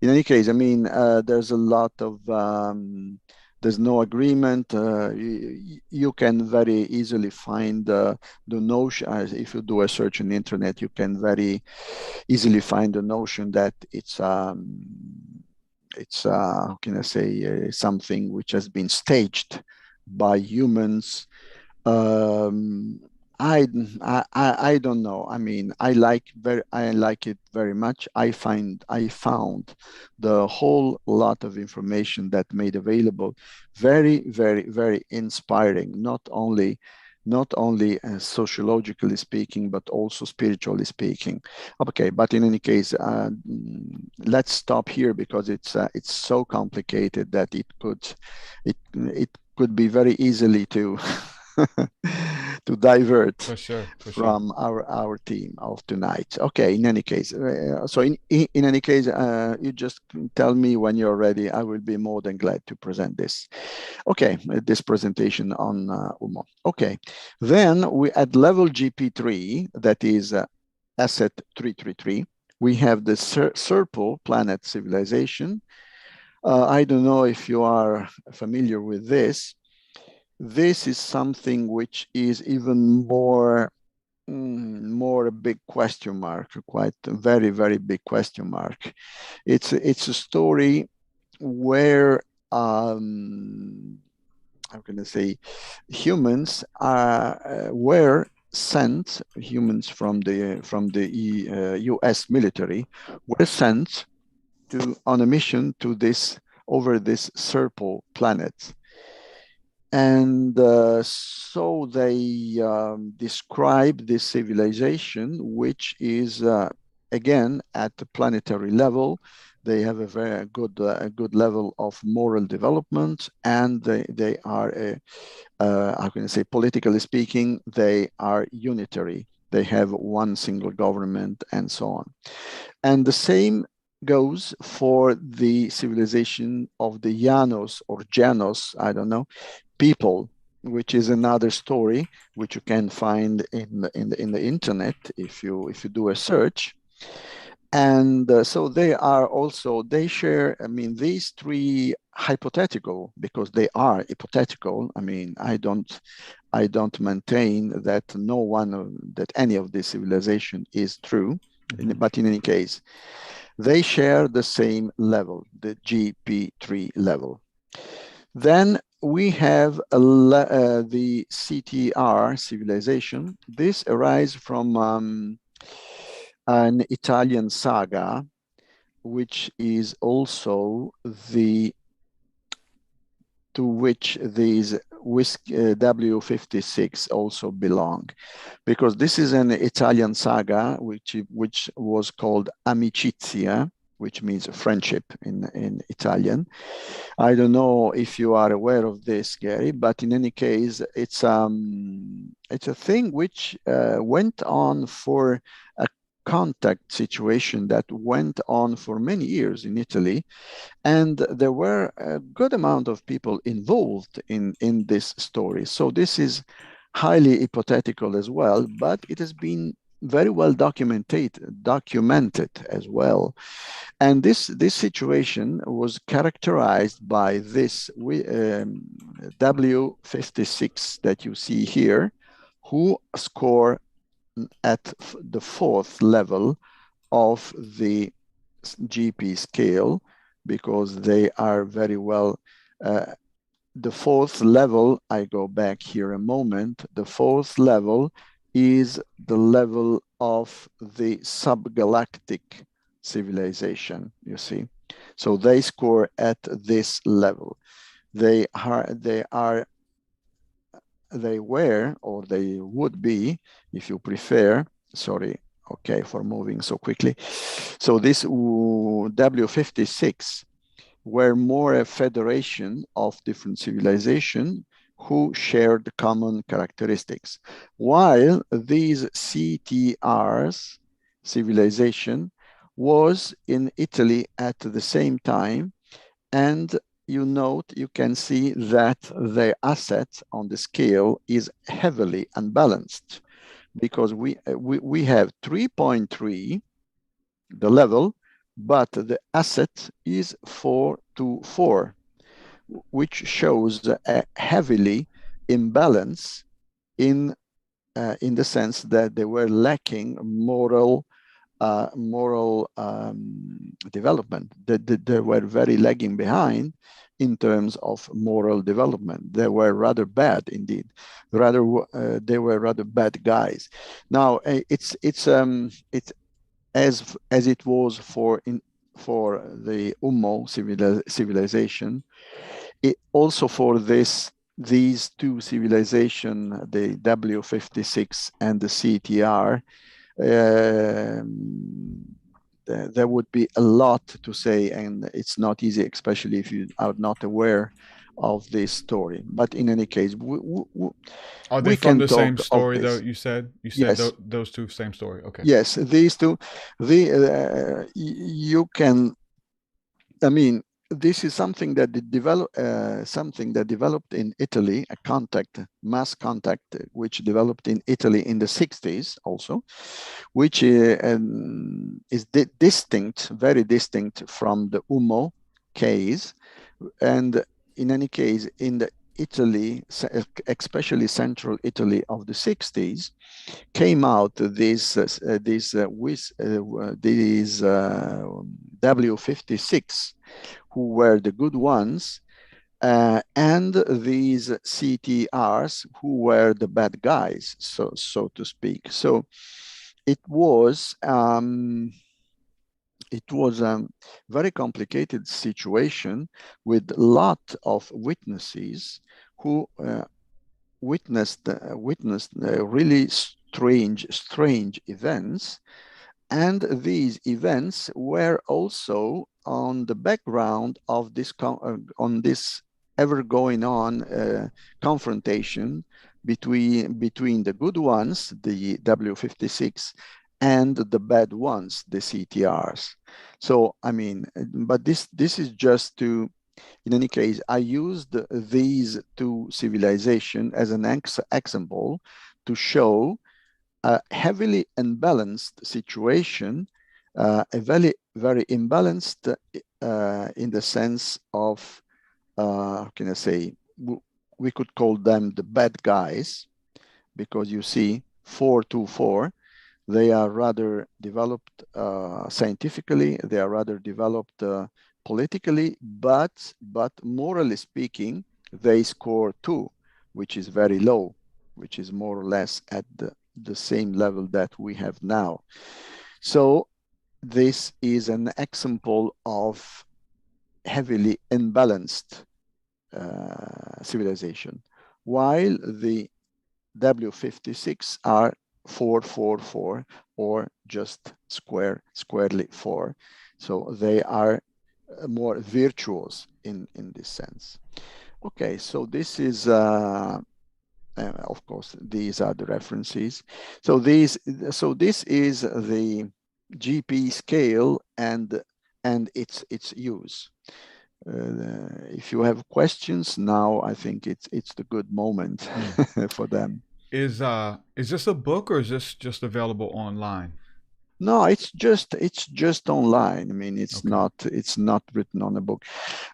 [SPEAKER 2] any case, I mean, there's a lot of there's no agreement. You can very easily find the notion. If you do a search on the internet, you can very easily find the notion that it's how can I say, something which has been staged by humans. um, I don't know. I mean, I like it very much. I found the whole lot of information that made available very, very, very inspiring. Not only sociologically speaking, but also spiritually speaking. Okay, but in any case, let's stop here because it's so complicated that it could be very easily to to divert
[SPEAKER 1] for sure,
[SPEAKER 2] from our theme of tonight. Okay, in any case, so in any case, you just tell me when you're ready. I will be more than glad to present this. Okay, this presentation on UMO. Okay, then we at level GP3, that is asset 333, we have the Serpo planet civilization. I don't know if you are familiar with this. This is something which is even more a big question mark, quite a very, very big question mark. It's a story where I'm going to say humans were sent, humans from the U.S. military were sent on a mission to over this Serpo planet. And so they describe this civilization, which is, again, at the planetary level. They have a very good level of moral development, and they are, how can I say, politically speaking, they are unitary. They have one single government and so on. And the same goes for the civilization of the Llanos or Janos, I don't know, people, which is another story which you can find in the internet if you do a search. And so they share, I mean, these three hypothetical, because they are hypothetical. I mean, I don't maintain that that any of this civilization is true, but in any case, they share the same level, the GP3 level. Then we have the Ctr Civilization. This arises from an Italian saga, which is also to which these W56 also belong, because this is an Italian saga which was called Amicizia, which means friendship in Italian. I don't know if you are aware of this, Gary, but in any case, it's a thing which went on for a contact situation that went on for many years in Italy. And there were a good amount of people involved in this story. So this is highly hypothetical as well, but it has been very well documented as well. And this situation was characterized by this W56 that you see here, who score at the 4th level of the GP scale, because they are very well. The 4th level, I go back here a moment, the 4th level is the level of the subgalactic civilization, you see. So they score at this level. They were, or they would be, if you prefer, sorry, okay, for moving so quickly. So this W56 were more a federation of different civilizations who shared common characteristics, while these CTRs civilization was in Italy at the same time, and you can see that the asset on the scale is heavily unbalanced, because we have 3.3, the level, but the asset is 4 to 4, which shows a heavily imbalance in the sense that they were lacking moral development. They were very lagging behind in terms of moral development. They were rather bad indeed. They were rather bad guys. Now it's as it was for the Ummo civilization. It also for these two civilizations, the W56 and the CTR, there would be a lot to say, and it's not easy, especially if you are not aware of this story. But in any case,
[SPEAKER 1] are they from the same story though? You said
[SPEAKER 2] yes.
[SPEAKER 1] Those two same story. Okay.
[SPEAKER 2] Yes, these two. You can. I mean, this is something that developed in Italy, mass contact, which developed in Italy in the 60s also, which is distinct, very distinct from the Ummo case. And in any case, in the Italy, especially central Italy of the 60s, came out these W56, who were the good ones, and these CTRs, who were the bad guys, so to speak. So it was a very complicated situation with a lot of witnesses who witnessed really strange events, and these events were also on the background of this ever going on confrontation between the good ones, the W56, and the bad ones, the CTRs. So I mean, but this is just to. In any case, I used these two civilizations as an example to show a heavily unbalanced situation, a very, very imbalanced in the sense of, how can I say, we could call them the bad guys, because you see 424, they are rather developed scientifically, they are rather developed politically, but morally speaking, they score 2, which is very low, which is more or less at the same level that we have now. So this is an example of heavily imbalanced civilization, while the W56 are 444, or just squarely 4. So they are more virtuous in this sense. Okay, so this is of course these are the references. So this is the GP scale and its use. If you have questions now, I think it's the good moment for them.
[SPEAKER 1] Is this a book, or is this just available online?
[SPEAKER 2] No, it's just online. I mean, it's not written on a book.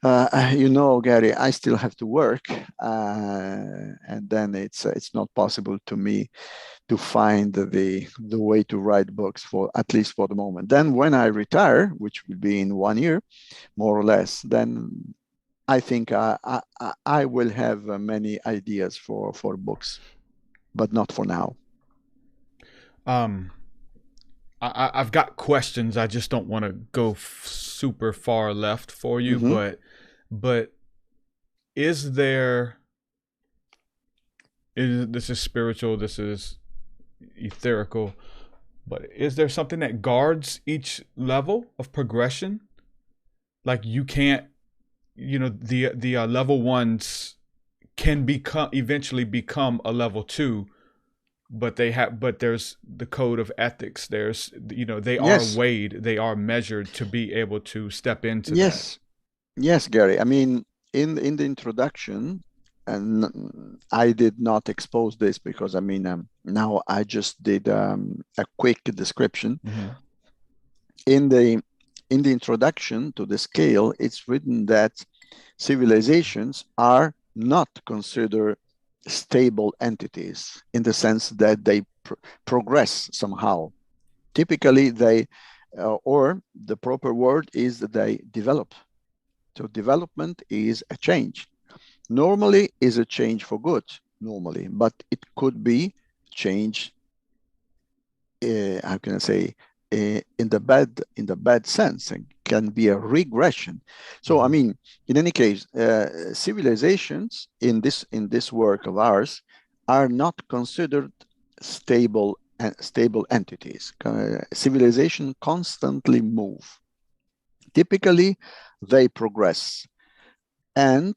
[SPEAKER 2] Gary, I still have to work, and then it's not possible to me to find the way to write books, for at least for the moment. Then when I retire, which will be in 1 year, more or less, then I think I will have many ideas for books, but not for now.
[SPEAKER 1] I've got questions. I just don't want to go super far left for you, but this is spiritual, this is etherical, but is there something that guards each level of progression? Like you can't, the level ones can eventually become a level 2, but there's the code of ethics. There's, they are
[SPEAKER 2] Yes,
[SPEAKER 1] weighed, they are measured to be able to step into that.
[SPEAKER 2] yes, yes, Gary. I mean, in the introduction, and I did not expose this because I mean, now I just did a quick description.
[SPEAKER 1] Mm-hmm.
[SPEAKER 2] In the introduction to the scale, it's written that civilizations are not considered stable entities in the sense that they progress somehow. Typically, they, or the proper word is that they develop. So development is a change. Normally is a change for good, normally, but it could be change, how can I say, in the bad sense, and can be a regression. So I mean, in any case, civilizations in this work of ours are not considered stable entities. Civilization constantly move. Typically, they progress, and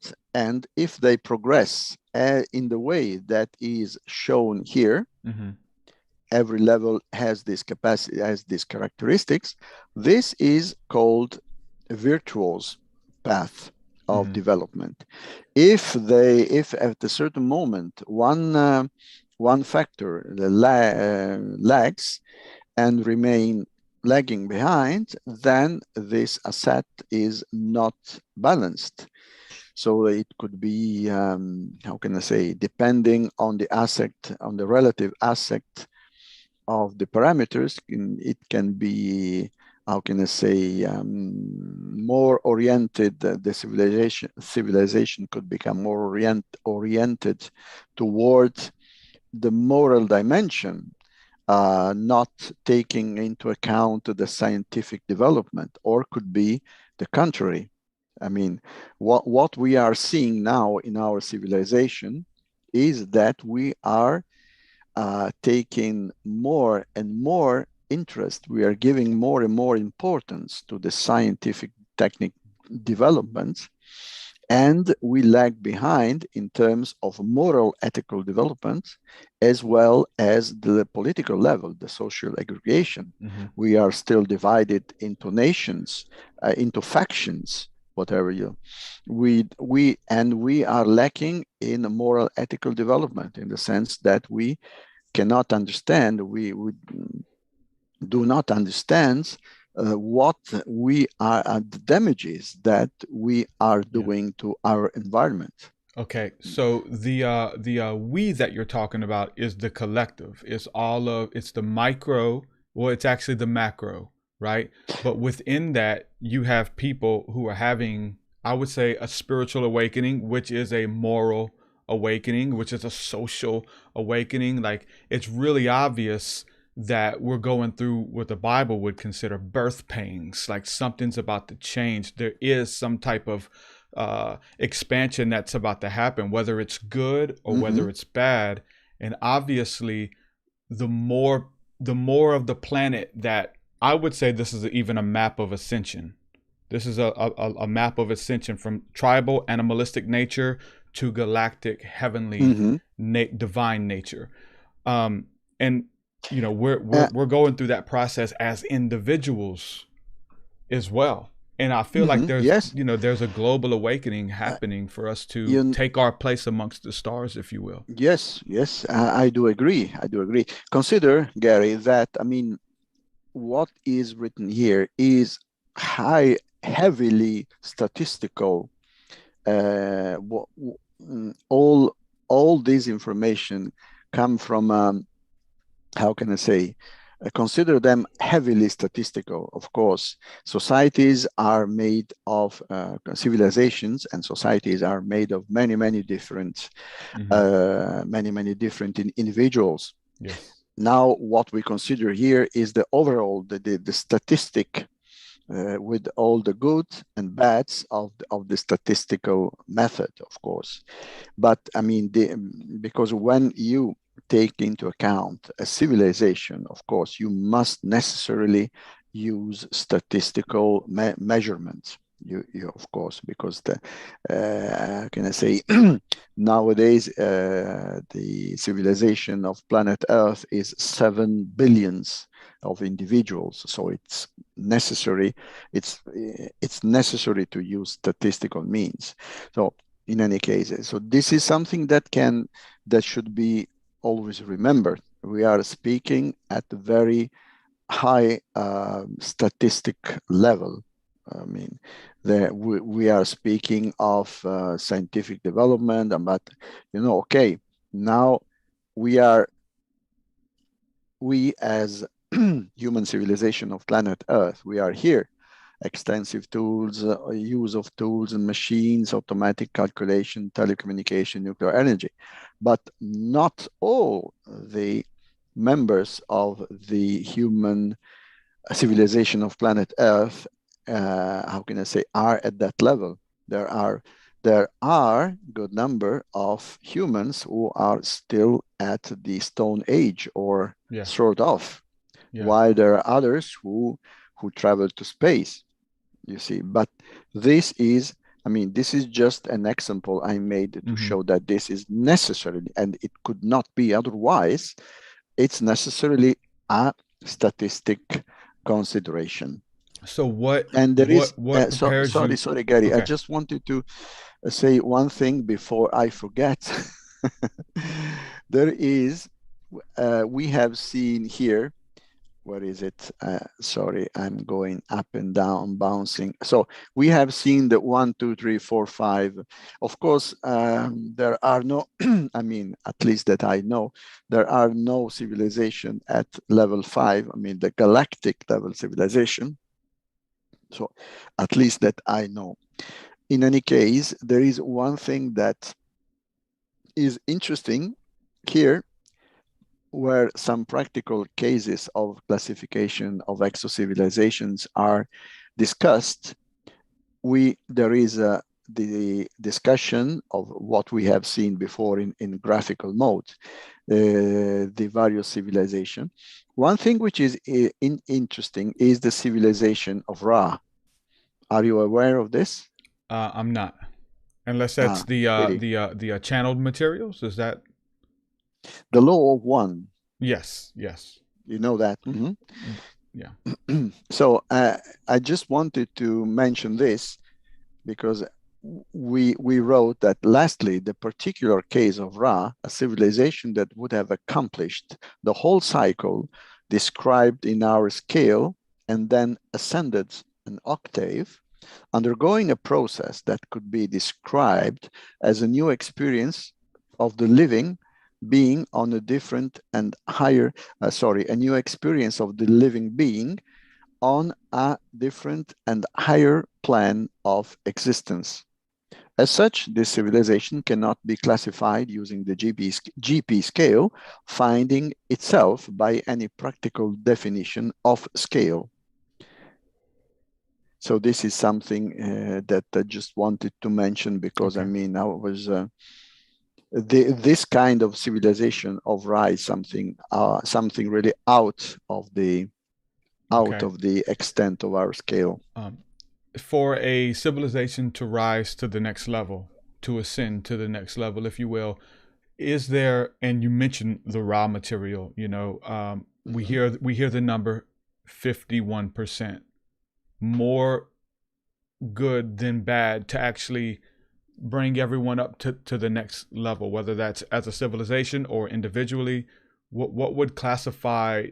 [SPEAKER 2] if they progress in the way that is shown here, every level has this capacity, has these characteristics. This is called a virtuous path of development. If at a certain moment one factor lags and remain lagging behind, then this asset is not balanced. So it could be, how can I say, depending on the asset, on the relative asset of the parameters, it can be, how can I say, more oriented. The civilization could become more oriented towards the moral dimension, not taking into account the scientific development, or could be the contrary. I mean, what we are seeing now in our civilization is that we are taking more and more interest. We are giving more and more importance to the scientific technique developments, and we lag behind in terms of moral ethical development, as well as the political level, the social aggregation. We are still divided into nations, into factions, whatever you. We are lacking in moral ethical development, in the sense that we cannot understand, we do not understand what we are, the damages that we are doing to our environment.
[SPEAKER 1] Okay, so the we that you're talking about is the collective. It's the micro. Well, it's actually the macro, right? But within that, you have people who are having, I would say, a spiritual awakening, which is a moral awakening, which is a social awakening. Like, it's really obvious that we're going through what the Bible would consider birth pangs. Like, something's about to change. There is some type of expansion that's about to happen, whether it's good or whether it's bad. And obviously, the more of the planet, that I would say this is even a map of ascension. This is a map of ascension from tribal animalistic nature to galactic heavenly divine nature. And we're going through that process as individuals as well. And I feel like there's a global awakening happening for us to take our place amongst the stars, if you will.
[SPEAKER 2] Yes, I do agree. Consider, Gary, that, I mean, what is written here is heavily statistical. All this information come from, how can I say, consider them heavily statistical. Of course, societies are made of civilizations, and societies are made of many different individuals.
[SPEAKER 1] Yes.
[SPEAKER 2] Now, what we consider here is the overall, the statistic, with all the good and bads of the statistical method, of course. But I mean, because when you take into account a civilization, of course, you must necessarily use statistical measurements. You of course, because the can I say nowadays the civilization of planet Earth is 7 billions of individuals, so it's necessary. It's necessary to use statistical means. So in any case, so this is something that should be always remembered. We are speaking at a very high statistic level. I mean, we are speaking of scientific development, but okay, now we as human civilization of planet Earth, we are here. Extensive tools, use of tools and machines, automatic calculation, telecommunication, nuclear energy, but not all the members of the human civilization of planet Earth, how can I say, are at that level. There are good number of humans who are still at the Stone Age, or sort of, while there are others who travel to space. You see, but this is just an example I made to show that this is necessary, and it could not be otherwise. It's necessarily a statistic consideration.
[SPEAKER 1] So what?
[SPEAKER 2] And there is
[SPEAKER 1] sorry,
[SPEAKER 2] Gary.
[SPEAKER 1] Okay.
[SPEAKER 2] I just wanted to say one thing before I forget. There is, we have seen here. Where is it? Sorry, I'm going up and down, bouncing. So we have seen the 1, 2, 3, 4, 5. Of course, there are no, I mean, at least that I know, there are no civilization at level 5. I mean, the galactic level civilization. So at least that I know. In any case, there is one thing that is interesting here, where some practical cases of classification of exo civilizations are discussed. There is the discussion of what we have seen before in graphical mode, the various civilization. One thing which is interesting is the civilization of Ra. Are you aware of this?
[SPEAKER 1] I'm not, unless that's the channeled materials. Is that
[SPEAKER 2] the law of one?
[SPEAKER 1] Yes.
[SPEAKER 2] You know that.
[SPEAKER 1] Yeah.
[SPEAKER 2] So I just wanted to mention this because we wrote that lastly, the particular case of Ra, a civilization that would have accomplished the whole cycle described in our scale and then ascended an octave, undergoing a process that could be described as a new experience of the living being on a different and higher, a new experience of the living being on a different and higher plane of existence. As such, this civilization cannot be classified using the GP scale, finding itself by any practical definition of scale. So this is something that I just wanted to mention because I mean, I was this kind of civilization of Ra, something really out of the extent of our scale.
[SPEAKER 1] For a civilization to rise to the next level, to ascend to the next level, if you will, is there? And you mentioned the raw material. We hear the number 51%. More good than bad to actually bring everyone up to the next level, whether that's as a civilization or individually. What would classify?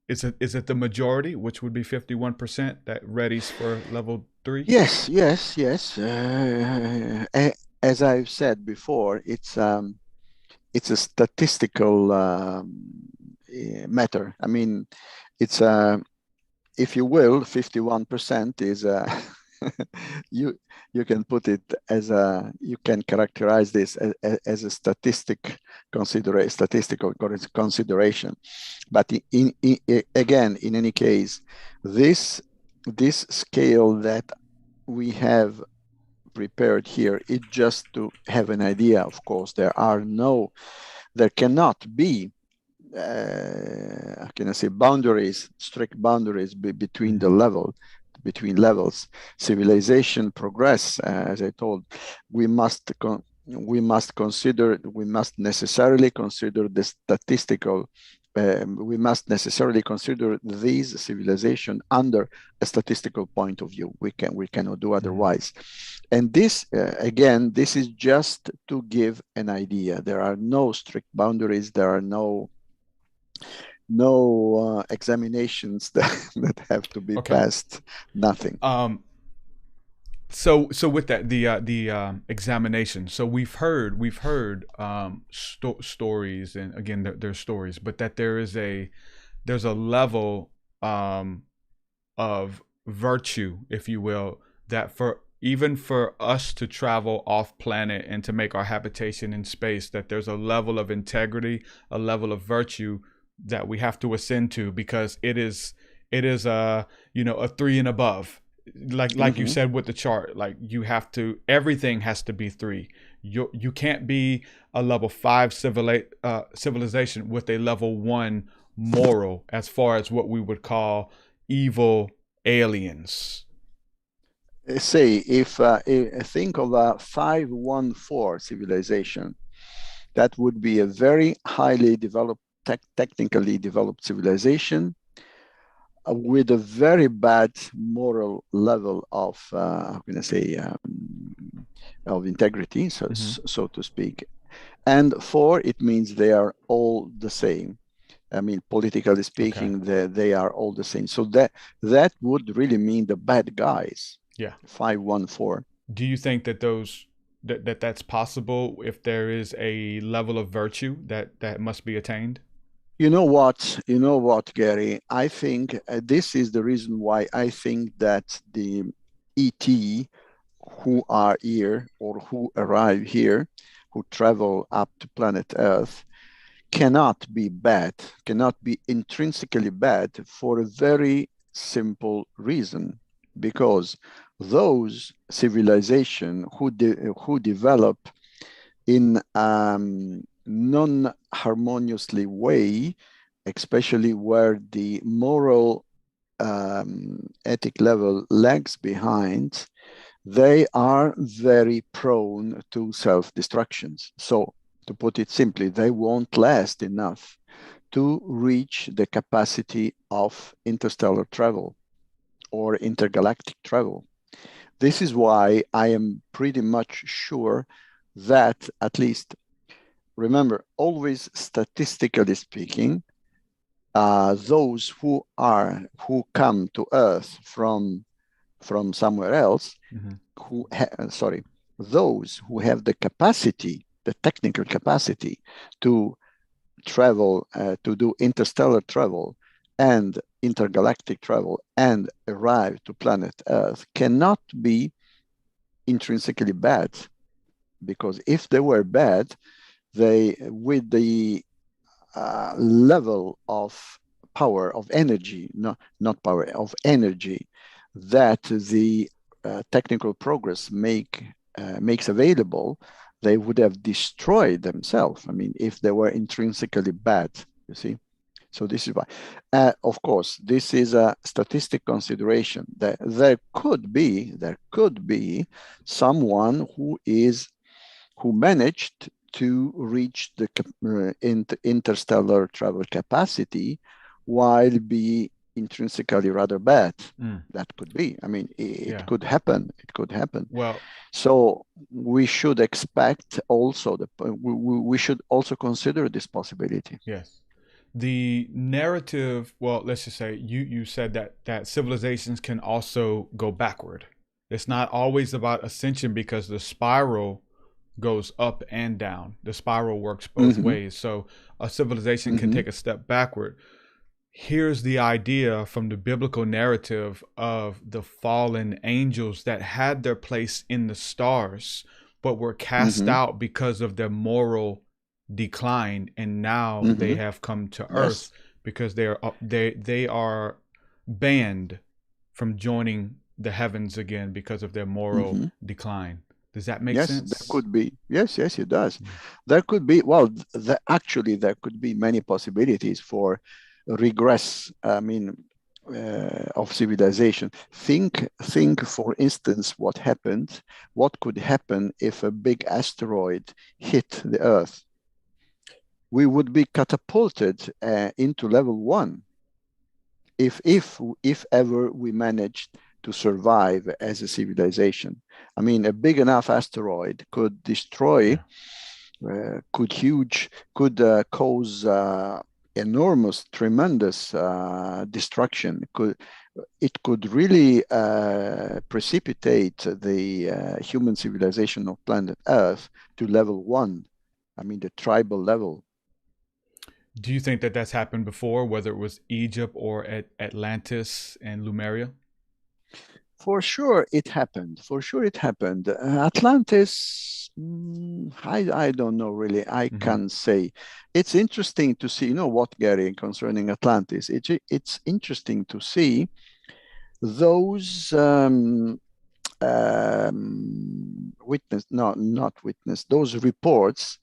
[SPEAKER 1] Is it the majority, which would be 51%, that readies for level 3?
[SPEAKER 2] Yes. As I've said before, it's a statistical matter. I mean, it's if you will, 51% is you can put it as you can characterize this as a statistical consideration. But again, in any case, this scale that we have prepared here is just to have an idea. Of course, there cannot be can I say strict boundaries between the level. between levels. Civilization progress, as I told, we must necessarily consider the statistical. We must necessarily consider these civilization under a statistical point of view. We cannot do otherwise. And this, again, this is just to give an idea. There are no strict boundaries. There are no examinations that have to be passed. Nothing.
[SPEAKER 1] So with that, the examination. So we've heard stories, and again, there's stories, but that there's a level of virtue, if you will, that even for us to travel off planet and to make our habitation in space, that there's a level of integrity, a level of virtue that we have to ascend to, because it is a 3 and above. Like you said with the chart, like everything has to be 3. You can't be a level 5 civilization with a level 1 moral, as far as what we would call evil aliens.
[SPEAKER 2] Say, if think of a 514 civilization, that would be a very highly developed, technically developed civilization with a very bad moral level of, how can I say, of integrity, so to speak. And 4, it means they are all the same. I mean, politically speaking, they are all the same. So that would really mean the bad guys.
[SPEAKER 1] Yeah.
[SPEAKER 2] 514.
[SPEAKER 1] Do you think that that's possible if there is a level of virtue that must be attained?
[SPEAKER 2] You know what, Gary? I think this is the reason why I think that the ET who are here or who arrive here, who travel up to planet Earth, cannot be bad, cannot be intrinsically bad, for a very simple reason. Because those civilizations who develop in non-harmoniously way, especially where the moral ethic level lags behind, they are very prone to self-destructions. So, to put it simply, they won't last enough to reach the capacity of interstellar travel or intergalactic travel. This is why I am pretty much sure that, at least, remember, always statistically speaking, those who come to Earth from somewhere else, those who have the capacity, the technical capacity to travel, to do interstellar travel and intergalactic travel and arrive to planet Earth, cannot be intrinsically bad. Because if they were bad, they, with the level of power, of energy, not power, of energy that the technical progress makes available, they would have destroyed themselves. I mean, if they were intrinsically bad, you see. So this is why. Of course, this is a statistic consideration. That there could be someone who managed to reach the interstellar travel capacity while be intrinsically rather bad. That could be. I mean, it could happen. It could happen.
[SPEAKER 1] Well,
[SPEAKER 2] so we should expect also we should also consider this possibility.
[SPEAKER 1] Yes. The narrative, well, let's just say you said that civilizations can also go backward. It's not always about ascension, because the spiral goes up and down. The spiral works both ways. So a civilization can take a step backward. Here's the idea from the biblical narrative of the fallen angels that had their place in the stars, but were cast out because of their moral decline, and now they have come to Earth because they are banned from joining the heavens again because of their moral decline. Does that make sense?
[SPEAKER 2] Yes, there could be. Yes, it does. There could be. Well, actually, there could be many possibilities for regress. I mean, of civilization. Think, for instance, what could happen if a big asteroid hit the Earth. We would be catapulted into level 1 if ever we managed to survive as a civilization. I mean, a big enough asteroid could destroy, could cause enormous, tremendous destruction. It could really precipitate the human civilization of planet Earth to level 1. I mean, the tribal level.
[SPEAKER 1] Do you think that that's happened before, whether it was Egypt or at Atlantis and Lemuria?
[SPEAKER 2] For sure it happened. Atlantis, I don't know really. I can't say. It's interesting to see, you know what, Gary, concerning Atlantis, it's interesting to see those those reports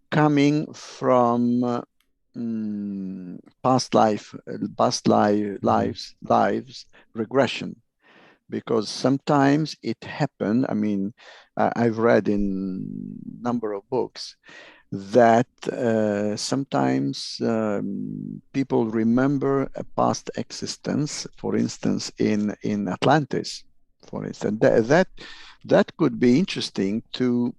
[SPEAKER 2] coming from past lives regression, because sometimes it happened. I mean, I've read in number of books that sometimes people remember a past existence, for instance, in Atlantis, for instance. That could be interesting to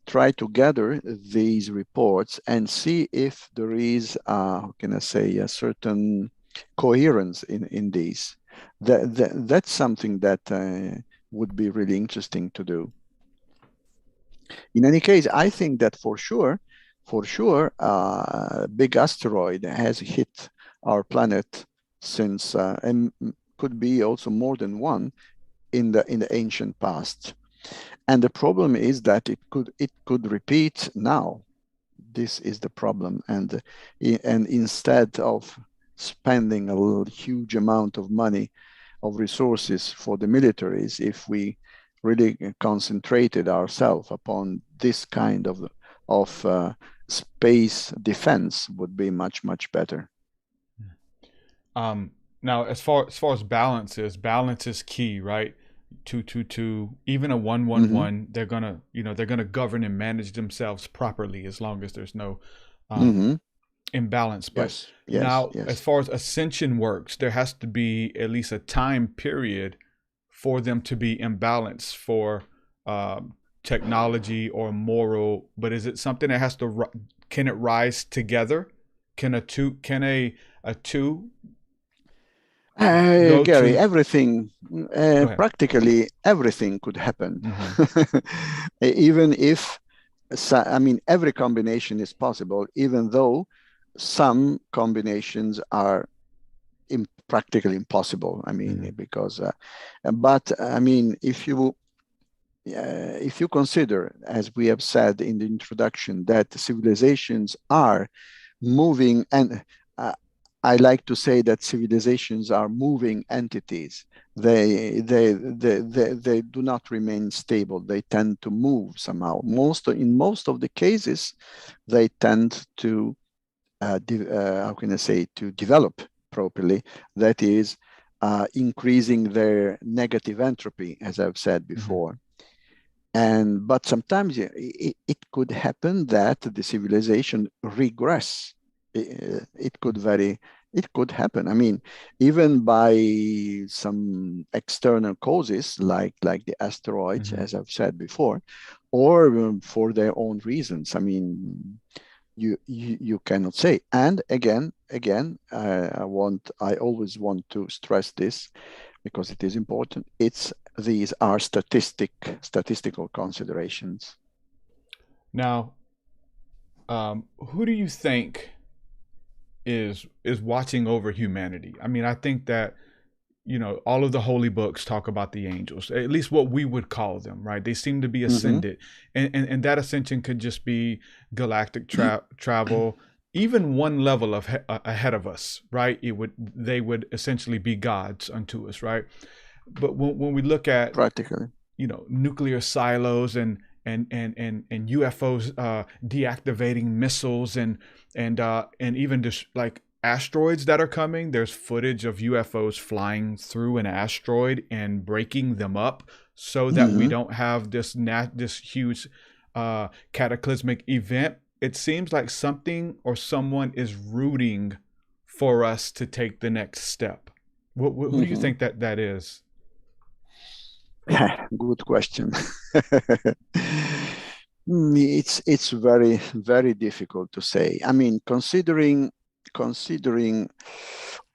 [SPEAKER 2] try to gather these reports and see if there is, how can I say, a certain coherence in these. That's something that would be really interesting to do. In any case, I think that for sure, a big asteroid has hit our planet since, and could be also more than one in the ancient past. And the problem is that it could repeat now. This is the problem. And instead of spending a huge amount of money, of resources for the militaries, if we really concentrated ourselves upon this kind of space defense, would be much better.
[SPEAKER 1] Now, as far as balance is key, right? 2-2-2, even a 1-1-1, they're gonna govern and manage themselves properly as long as there's no imbalance. But as far as ascension works, there has to be at least a time period for them to be imbalanced for technology or moral. But is it something that has to? Can it rise together? Can a two?
[SPEAKER 2] Gary, everything, practically everything could happen. Even if, I mean, every combination is possible, even though some combinations are practically impossible. I mean, because, but I mean, if you consider, as we have said in the introduction, that civilizations are moving, and I like to say that civilizations are moving entities. They do not remain stable. They tend to move somehow. In most of the cases, they tend to how can I say, to develop properly. That is, increasing their negative entropy, as I've said before. But sometimes it could happen that the civilization regress. It could happen. I mean, even by some external causes, like the asteroids, as I've said before, or for their own reasons. I mean, you cannot say. And again, I always want to stress this, because it is important. These are statistical considerations.
[SPEAKER 1] Now, who do you think is watching over humanity? I mean, I think that, all of the holy books talk about the angels, at least what we would call them, right? They seem to be ascended, and that ascension could just be galactic travel, even one level ahead of us, right? They would essentially be gods unto us, right? But when we look at
[SPEAKER 2] practically,
[SPEAKER 1] nuclear silos and UFOs deactivating missiles and even just like asteroids that are coming. There's footage of UFOs flying through an asteroid and breaking them up so that we don't have this huge cataclysmic event. It seems like something or someone is rooting for us to take the next step. Who do you think that is?
[SPEAKER 2] Good question. It's very, very difficult to say. I mean, considering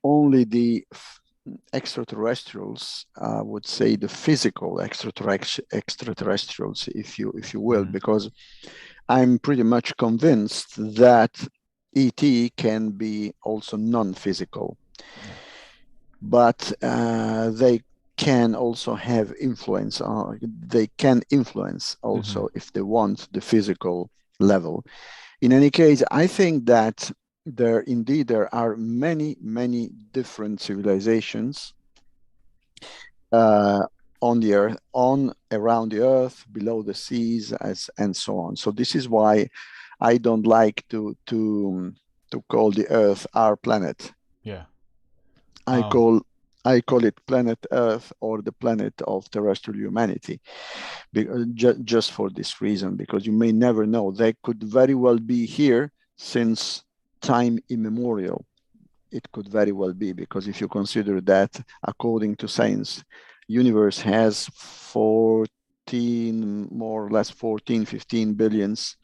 [SPEAKER 2] only the extraterrestrials, I would say the physical extraterrestrials, if you will, because I'm pretty much convinced that ET can be also non-physical, but they can also have influence. They can influence also if they want the physical level. In any case, I think that there are many different civilizations on the earth, around the earth, below the seas, and so on. So this is why I don't like to call the Earth our planet.
[SPEAKER 1] Yeah.
[SPEAKER 2] I call it planet Earth, or the planet of terrestrial humanity, just for this reason, because you may never know. They could very well be here since time immemorial. It could very well be, because if you consider that, according to science, universe has 14, more or less 14, 15 billions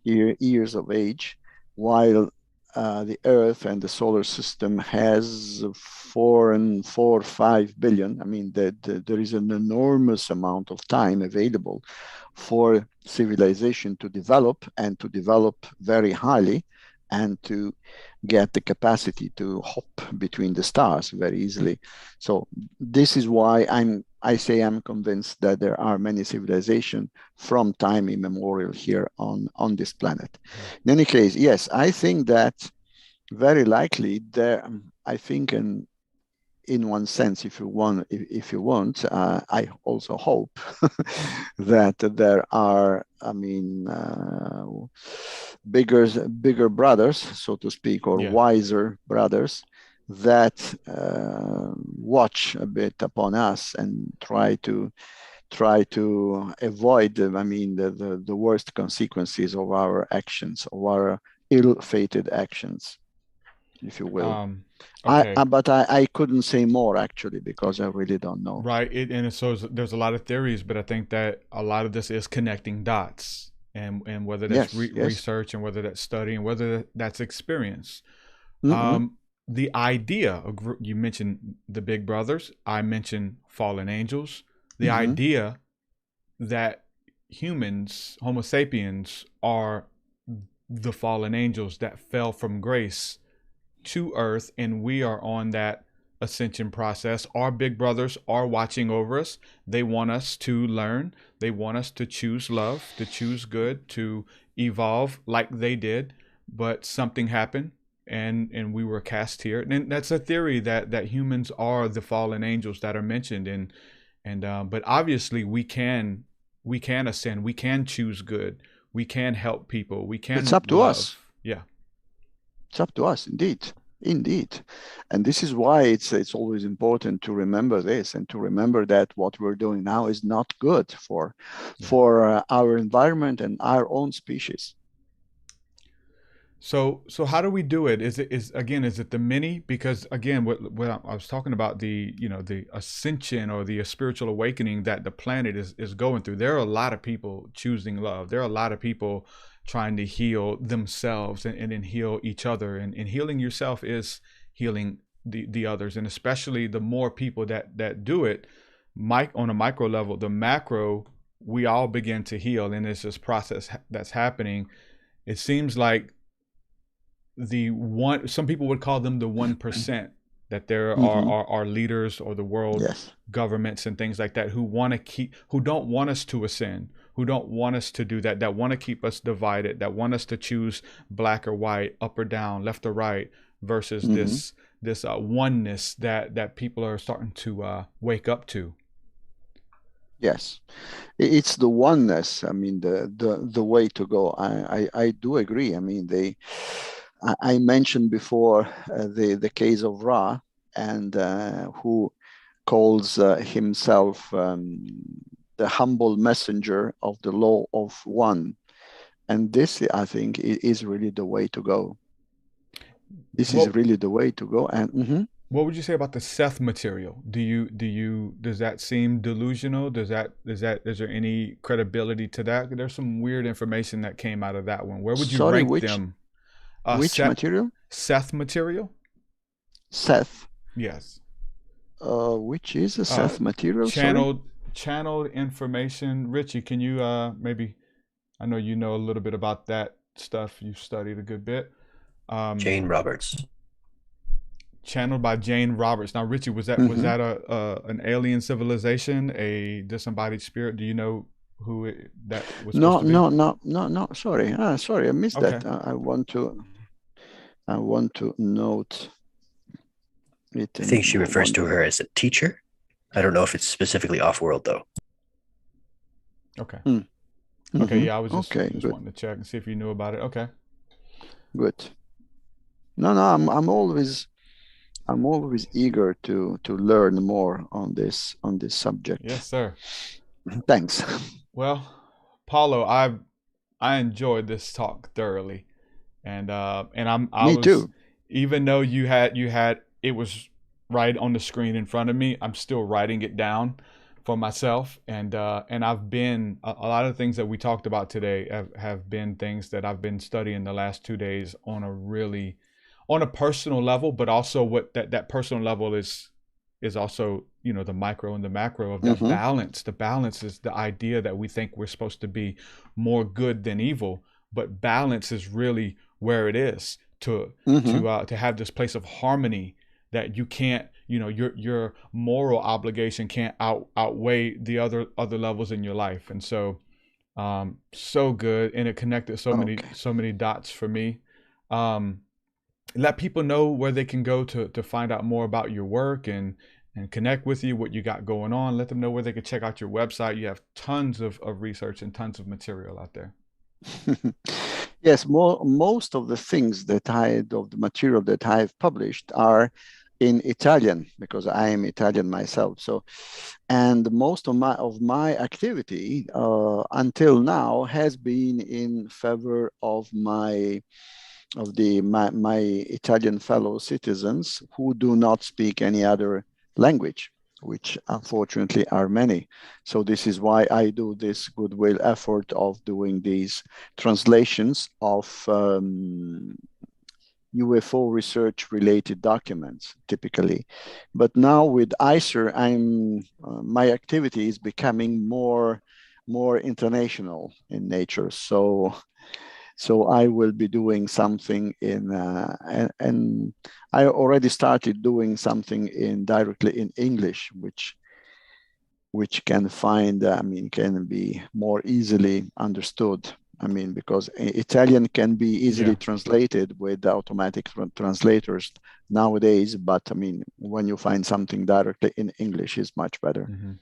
[SPEAKER 2] years of age, while the Earth and the solar system has 5 billion. I mean, there is an enormous amount of time available for civilization to develop, and to develop very highly, and to get the capacity to hop between the stars very easily. So this is why I say I'm convinced that there are many civilizations from time immemorial here on this planet. In any case, yes, I think that very likely there, I think in one sense, if you want, I also hope that there are, I mean, bigger brothers, so to speak, or wiser brothers that watch a bit upon us and try to avoid, I mean, the worst consequences of our actions, of our ill-fated actions, if you will.
[SPEAKER 1] Okay.
[SPEAKER 2] But I couldn't say more, actually, because I really don't know.
[SPEAKER 1] Right. And so there's a lot of theories, but I think that a lot of this is connecting dots, and whether that's research, and whether that's study, and whether that's experience. The idea of, you mentioned the big brothers, I mentioned fallen angels. The idea that humans, Homo sapiens, are the fallen angels that fell from grace to earth, and we are on that ascension process. Our big brothers are watching over us. They want us to learn. They want us to choose love, to choose good, to evolve like they did. But something happened, and we were cast here. And that's a theory that humans are the fallen angels that are mentioned. And but obviously we can ascend. We can choose good. We can help people. We can.
[SPEAKER 2] It's up to us.
[SPEAKER 1] Yeah.
[SPEAKER 2] It's up to us, indeed. And this is why it's always important to remember this, and to remember that what we're doing now is not good for our environment and our own species.
[SPEAKER 1] So how do we do it? Is it the many? Because again, what I was talking about, the ascension or the spiritual awakening that the planet is going through. There are a lot of people choosing love. There are a lot of people trying to heal themselves and then heal each other. And healing yourself is healing the others. And especially the more people that do it, on a micro level, the macro, we all begin to heal. And it's this process that's happening. It seems like some people would call them the 1%, that there are leaders, or the world governments and things like that, who don't want us to ascend, who don't want us to do that want to keep us divided, that want us to choose black or white, up or down, left or right, versus this oneness that people are starting to wake up to.
[SPEAKER 2] Yes, it's the oneness. I mean, the way to go. I do agree. I mean, I mentioned before the case of Ra, and who calls himself the humble messenger of the law of one. And this, I think, is really the way to go. This is really the way to go. And
[SPEAKER 1] what would you say about the Seth material? Does that seem delusional? Is there any credibility to that? There's some weird information that came out of that one. Where would you
[SPEAKER 2] sorry,
[SPEAKER 1] rank them?
[SPEAKER 2] Which material?
[SPEAKER 1] Seth material?
[SPEAKER 2] Seth.
[SPEAKER 1] Yes.
[SPEAKER 2] Which is a Seth material?
[SPEAKER 1] Channeled information. Richie, can you maybe? I know you know a little bit about that stuff. You've studied a good bit.
[SPEAKER 3] Jane Roberts.
[SPEAKER 1] Channeled by Jane Roberts. Now, Richie, was that an alien civilization, a disembodied spirit? Do you know who that was?
[SPEAKER 2] No. Sorry, I missed that. I want to note it.
[SPEAKER 3] I think she refers to her as a teacher. I don't know if it's specifically off-world though.
[SPEAKER 1] Okay. Okay. Yeah, I was just wanting to check and see if you knew about it. Okay.
[SPEAKER 2] Good. No, I'm always eager to learn more on this subject.
[SPEAKER 1] Yes, sir.
[SPEAKER 2] Thanks.
[SPEAKER 1] Well, Paolo, I enjoyed this talk thoroughly, and
[SPEAKER 2] Me too.
[SPEAKER 1] Even though you had it was right on the screen in front of me, I'm still writing it down for myself, and I've been a lot of things that we talked about today have been things that I've been studying the last 2 days on a personal level, but also what that personal level is also, you know, the micro and the macro of that balance. The balance is the idea that we think we're supposed to be more good than evil, but balance is really where it is to have this place of harmony that you can't, you know, your moral obligation can't outweigh the other levels in your life. And so so good, and it connected so many dots for me. Let people know where they can go to find out more about your work and connect with you, what you got going on. Let them know where they can check out your website. You have tons of research and tons of material out there.
[SPEAKER 2] Yes, most of the things of the material that I've published are in Italian, because I am Italian myself. So, and most of my activity until now has been in favor of my Italian fellow citizens who do not speak any other language, which unfortunately are many. So this is why I do this goodwill effort of doing these translations of UFO research related documents typically. But now with ICER, my activity is becoming more international in nature. So I will be doing something and I already started doing something directly in English, which can can be more easily understood. I mean, because Italian can be easily translated with automatic translators nowadays, but I mean, when you find something directly in English, is much better.
[SPEAKER 1] Mm-hmm.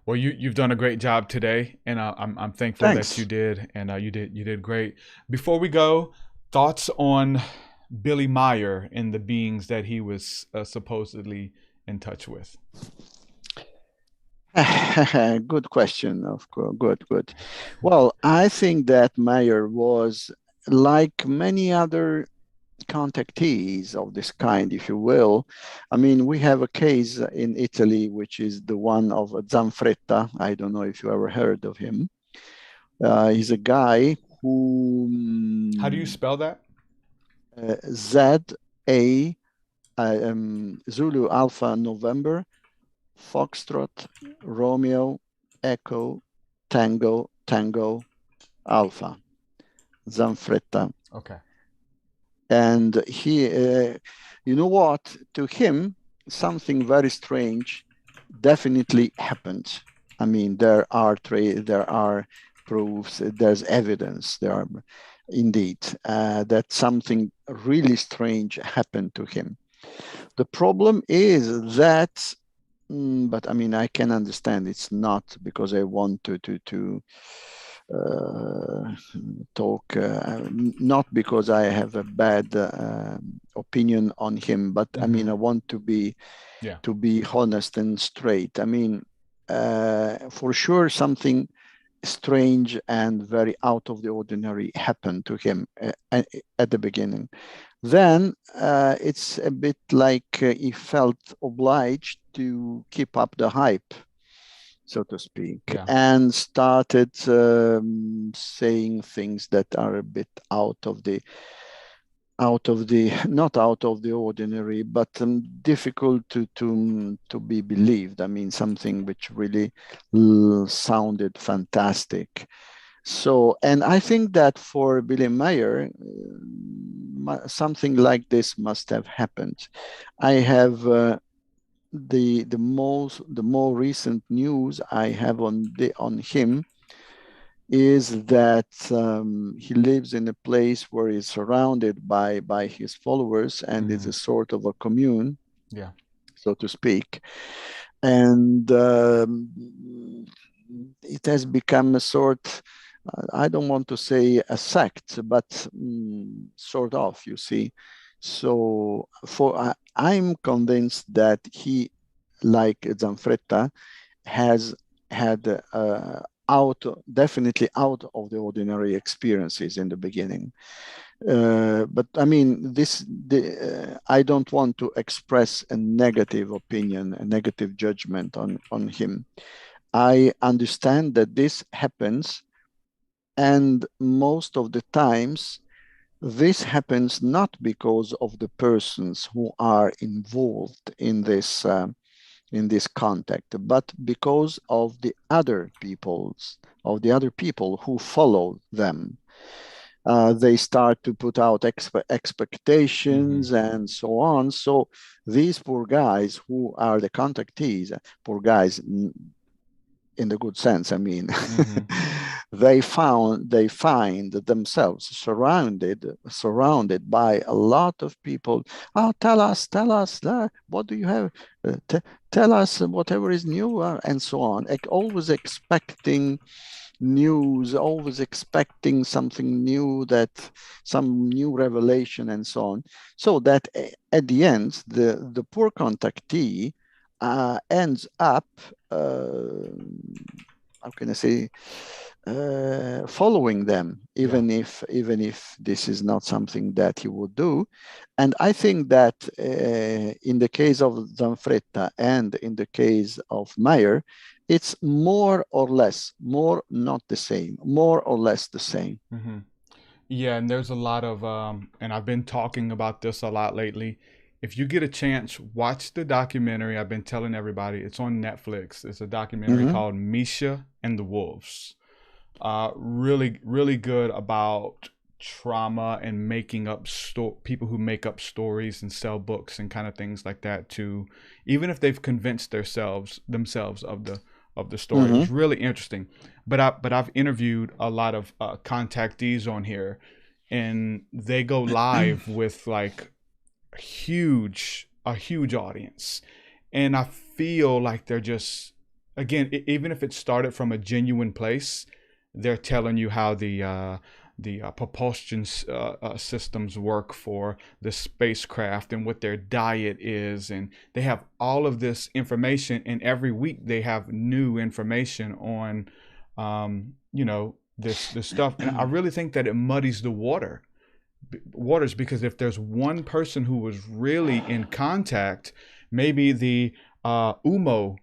[SPEAKER 1] Well, you've done a great job today, and I'm thankful that you did, and you did great. Before we go, thoughts on Billy Meier and the beings that he was supposedly in touch with?
[SPEAKER 2] Good question. Of course, good. Well, I think that Meier was like many other contactees of this kind, if you will. I mean, we have a case in Italy, which is the one of Zanfretta. I don't know if you ever heard of him. He's a guy who...
[SPEAKER 1] How do you spell that?
[SPEAKER 2] Z-A, Zulu Alpha November, Foxtrot, Romeo, Echo, Tango, Alpha. Zanfretta.
[SPEAKER 1] Okay.
[SPEAKER 2] And he, you know what? To him, something very strange definitely happened. I mean, there are proofs, there's evidence, there are indeed that something really strange happened to him. The problem is that, but I mean, I can understand it's not because I want to talk, not because I have a bad opinion on him, but I mean, I want to be honest and straight. I mean, for sure, something strange and very out of the ordinary happened to him at the beginning. Then it's a bit like he felt obliged to keep up the hype, so to speak, and started saying things that are a bit not out of the ordinary, but difficult to be believed. I mean, something which really sounded fantastic. So, and I think that for Billy Mayer, something like this must have happened. I have the more recent news I have on him is that he lives in a place where he's surrounded by his followers, and it's a sort of a commune, so to speak, and it has become a sort, I don't want to say a sect, but sort of, you see. So I'm convinced that he, like Zanfretta, has had definitely out of the ordinary experiences in the beginning. But I mean, I don't want to express a negative opinion, a negative judgment on him. I understand that this happens, and most of the times this happens not because of the persons who are involved in this contact, but because of the other people who follow them. They start to put out expectations and so on. So these poor guys who are the contactees, poor guys in the good sense, I mean, they find themselves surrounded by a lot of people. Oh, tell us, what do you have? Tell us whatever is new, and so on. Always expecting news, always expecting something new, some new revelation, and so on. So that at the end, the poor contactee ends up, how can I say, following them, even if this is not something that he would do. And I think that in the case of Zanfretta and in the case of Mayer, it's more or less, not the same, more or less the same.
[SPEAKER 1] Yeah, and there's a lot of, and I've been talking about this a lot lately. If you get a chance, watch the documentary. I've been telling everybody, it's on Netflix. It's a documentary called Misha and the Wolves. Really, really good about trauma and making up people who make up stories and sell books and kind of things like that too, even if they've convinced themselves of the story. It's really interesting. But I've interviewed a lot of contactees on here, and they go live with like a huge audience, and I feel like they're just, again, even if it started from a genuine place, they're telling you how the propulsion systems work for the spacecraft and what their diet is, and they have all of this information, and every week they have new information on this stuff. And I really think that it muddies the waters, because if there's one person who was really in contact, maybe the Umo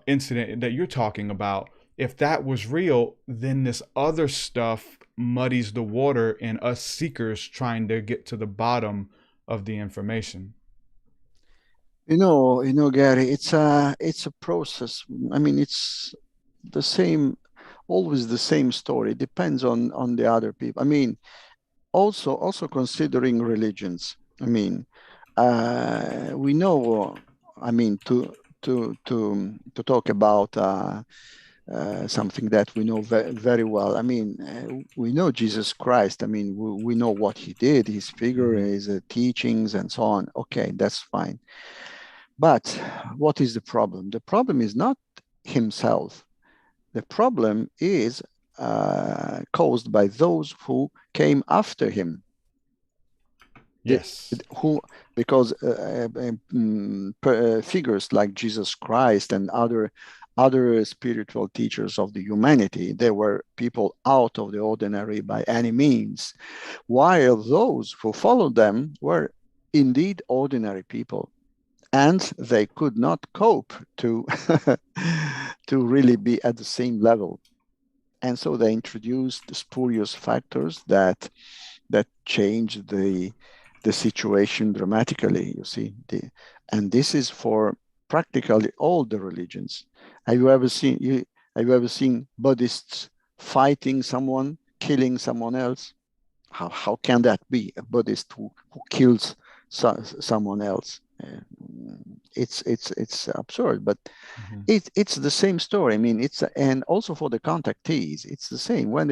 [SPEAKER 1] incident that you're talking about, if that was real, then this other stuff muddies the water, and us seekers trying to get to the bottom of the information.
[SPEAKER 2] You know, Gary, it's a process. I mean, it's the same, always the same story. It depends on the other people. I mean, also considering religions. I mean, we know. I mean, to talk about something that we know very well. I mean, we know Jesus Christ. I mean, we know what he did, his figure, his teachings, and so on. Okay, that's fine. But what is the problem? The problem is not himself. The problem is caused by those who came after him.
[SPEAKER 1] Yes.
[SPEAKER 2] Because figures like Jesus Christ and other spiritual teachers of the humanity, they were people out of the ordinary by any means, while those who followed them were indeed ordinary people, and they could not cope to to really be at the same level. And so they introduced spurious factors that changed the situation dramatically, you see. And this is for practically all the religions. Have you ever seen Buddhists fighting someone, killing someone else? How can that be, a Buddhist who kills someone else? It's absurd, but it's the same story. I mean, and also for the contactees, it's the same. When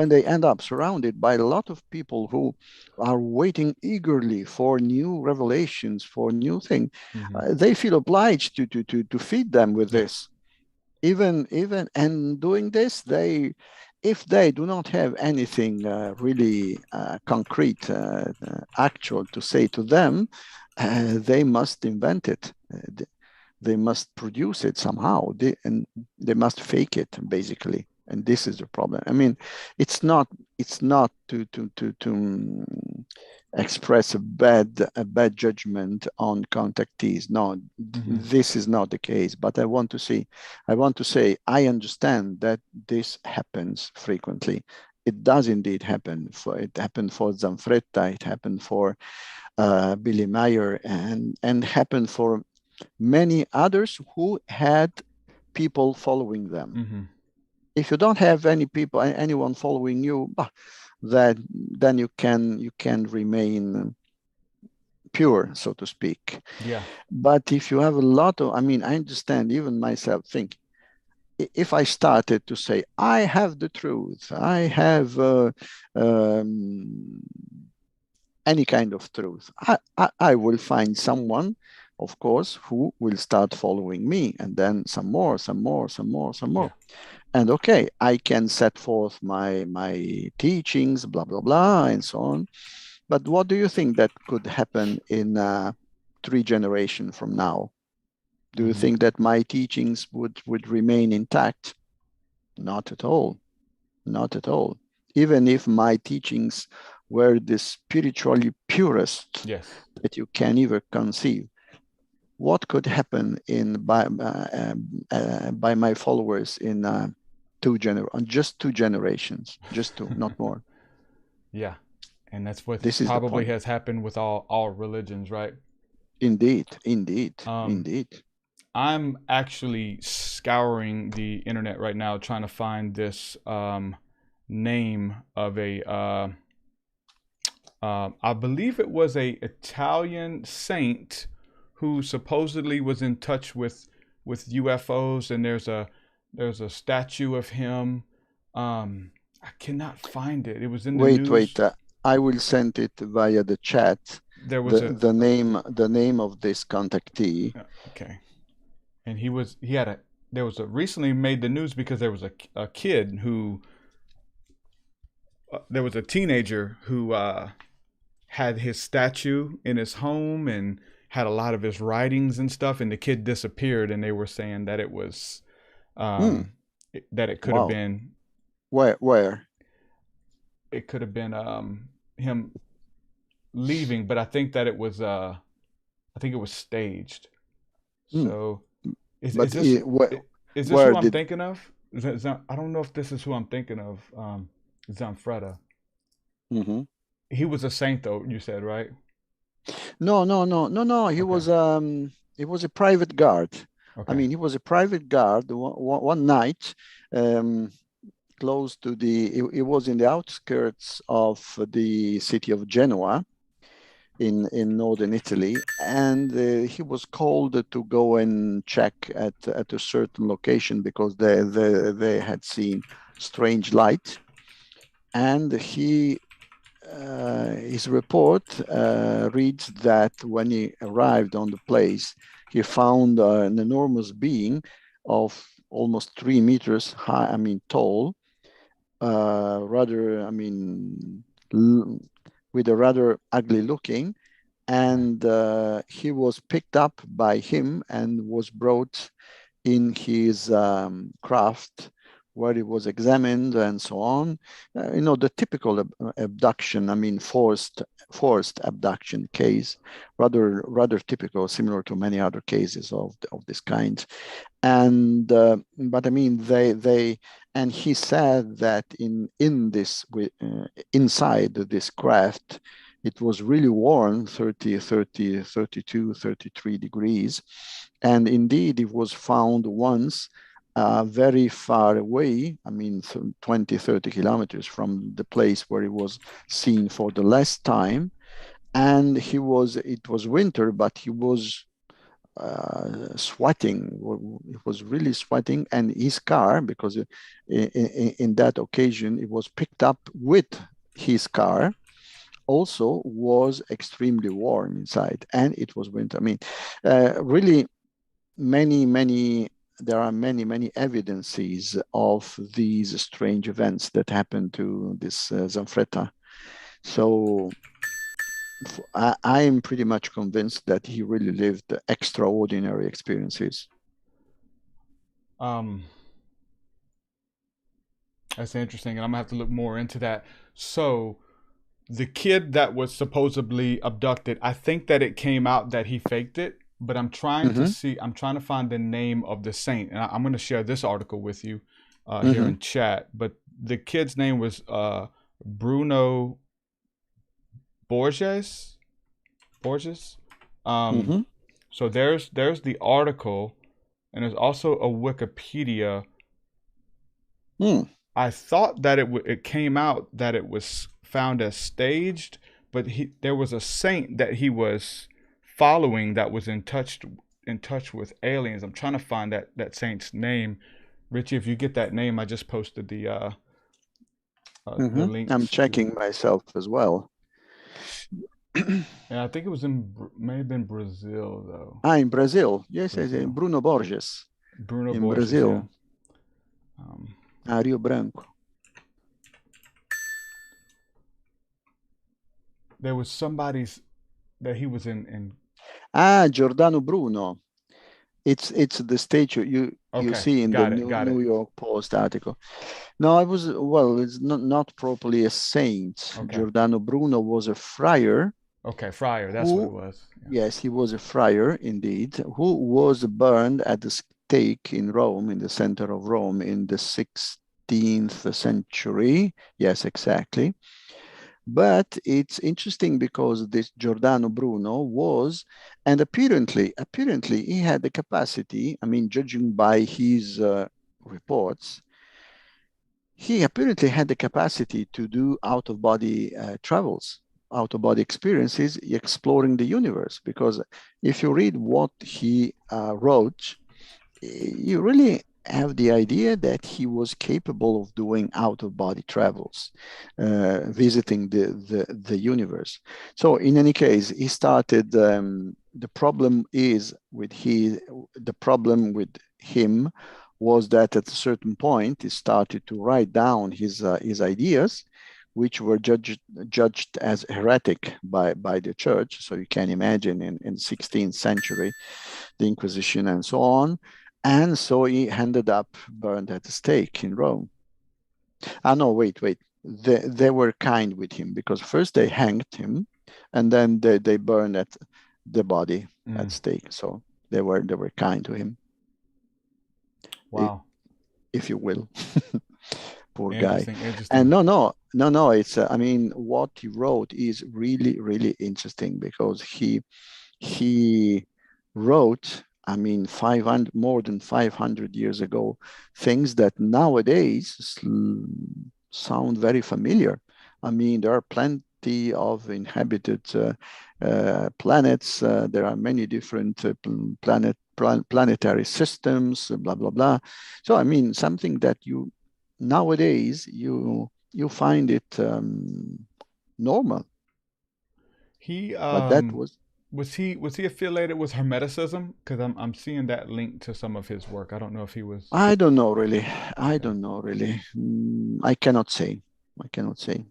[SPEAKER 2] they end up surrounded by a lot of people who are waiting eagerly for new revelations, for new things, they feel obliged to feed them with this. Even and doing this, if they do not have anything really concrete, actual to say to them, they must invent it. They must produce it somehow, and they must fake it, basically. And this is the problem. I mean, it's not to express a bad judgment on contactees. No, this is not the case. But I want to say, I understand that this happens frequently. It does indeed happen. It happened for Zanfretta. It happened for Billy Meyer, and happened for many others who had people following them. If you don't have anyone following you, then you can remain pure, so to speak.
[SPEAKER 1] Yeah.
[SPEAKER 2] But if you have a lot of, I mean, I understand, even myself think, if I started to say, I have the truth, I have any kind of truth, I will find someone, of course, who will start following me, and then some more. Yeah. And okay, I can set forth my teachings, blah, blah, blah, and so on. But what do you think that could happen in 3 generations from now? Do you think that my teachings would remain intact? Not at all. Not at all. Even if my teachings were the spiritually purest that you can ever conceive, what could happen by my followers in just 2 generations, just 2, not more?
[SPEAKER 1] Yeah, and that's what
[SPEAKER 2] this
[SPEAKER 1] probably has happened with all religions, right?
[SPEAKER 2] Indeed.
[SPEAKER 1] I'm actually scouring the internet right now trying to find this name of a I believe it was a Italian saint who supposedly was in touch with UFOs, and there's a statue of him. I cannot find it. It was in the news.
[SPEAKER 2] Wait. I will send it via the chat. There was the name of this contactee.
[SPEAKER 1] Okay. And there was a recently made the news because there was a kid who there was a teenager who had his statue in his home and had a lot of his writings and stuff, and the kid disappeared, and they were saying that it was that it could have been
[SPEAKER 2] where
[SPEAKER 1] it could have been him leaving, but I think that it was staged. So is this who I'm thinking of? I don't know if this is who I'm thinking of. Zanfretta. He was a saint, though, you said, right?
[SPEAKER 2] No. He was a private guard. Okay. I mean, he was a private guard. One night, close to it was in the outskirts of the city of Genoa, in northern Italy, and he was called to go and check at a certain location because they had seen strange light, and his report reads that when he arrived on the place, he found an enormous being of almost 3 meters high, tall, rather, I mean, with a rather ugly looking, and he was picked up by him and was brought in his craft, where he was examined and so on. You know, the typical abduction, I mean, forced abduction case, rather typical, similar to many other cases of this kind. And but I mean, and he said that in this inside this craft, it was really warm, 32, 33 degrees. And indeed, it was found once very far away, I mean, 20, 30 kilometers from the place where it was seen for the last time. And it was winter, but he was sweating. It was really sweating. And his car, because in that occasion, it was picked up with his car, also was extremely warm inside, and it was winter. I mean, really there are many evidences of these strange events that happened to this Zanfretta. So I am pretty much convinced that he really lived extraordinary experiences.
[SPEAKER 1] That's interesting, and I'm gonna have to look more into that. So, the kid that was supposedly abducted, I think that it came out that he faked it, but I'm trying to see. I'm trying to find the name of the saint, and I'm going to share this article with you here in chat. But the kid's name was Bruno Borges. So there's the article, and there's also a Wikipedia. I thought that it came out that it was found as staged, but there was a saint that he was following that was in touch with aliens. I'm trying to find that saint's name. Richie, if you get that name, I just posted the link.
[SPEAKER 2] I'm checking myself as well.
[SPEAKER 1] Yeah, I think it was may have been Brazil though.
[SPEAKER 2] In Brazil, yes, Brazil. Bruno Borges.
[SPEAKER 1] Bruno
[SPEAKER 2] in
[SPEAKER 1] Borges,
[SPEAKER 2] Brazil.
[SPEAKER 1] Yeah.
[SPEAKER 2] Rio Branco.
[SPEAKER 1] There was somebody's that he was in.
[SPEAKER 2] Giordano Bruno. It's the statue you see in the New York Post article. No, it's not properly a saint. Okay. Giordano Bruno was a friar.
[SPEAKER 1] Okay, friar, that's what it was.
[SPEAKER 2] Yeah. Yes, he was a friar indeed, who was burned at the stake in Rome, in the center of Rome, in the 16th century. Yes, exactly. But it's interesting because this Giordano Bruno was, and apparently he had the capacity, I mean, judging by his reports, he apparently had the capacity to do out-of-body travels, out-of-body experiences, exploring the universe. Because if you read what he wrote, you really have the idea that he was capable of doing out-of-body travels, visiting the universe. So in any case, he started, the problem with him was that at a certain point, he started to write down his ideas, which were judged as heretic by the church. So you can imagine in 16th century, the Inquisition and so on. And so he ended up burned at the stake in Rome. No, wait. They were kind with him, because first they hanged him, and then they burned at the body at stake. So they were kind to him.
[SPEAKER 1] Wow.
[SPEAKER 2] If you will. Poor
[SPEAKER 1] guy.
[SPEAKER 2] And no, it's I mean, what he wrote is really interesting, because he wrote, I mean, more than 500 years ago, things that nowadays sound very familiar. I mean, there are plenty of inhabited planets. There are many different planetary systems, blah, blah, blah. So, I mean, something that nowadays you find it normal.
[SPEAKER 1] But
[SPEAKER 2] that was
[SPEAKER 1] Was he affiliated with Hermeticism? Because I'm seeing that link to some of his work. I don't know if he was.
[SPEAKER 2] I don't know really. I
[SPEAKER 1] Okay.
[SPEAKER 2] don't know really. I cannot say. I cannot say.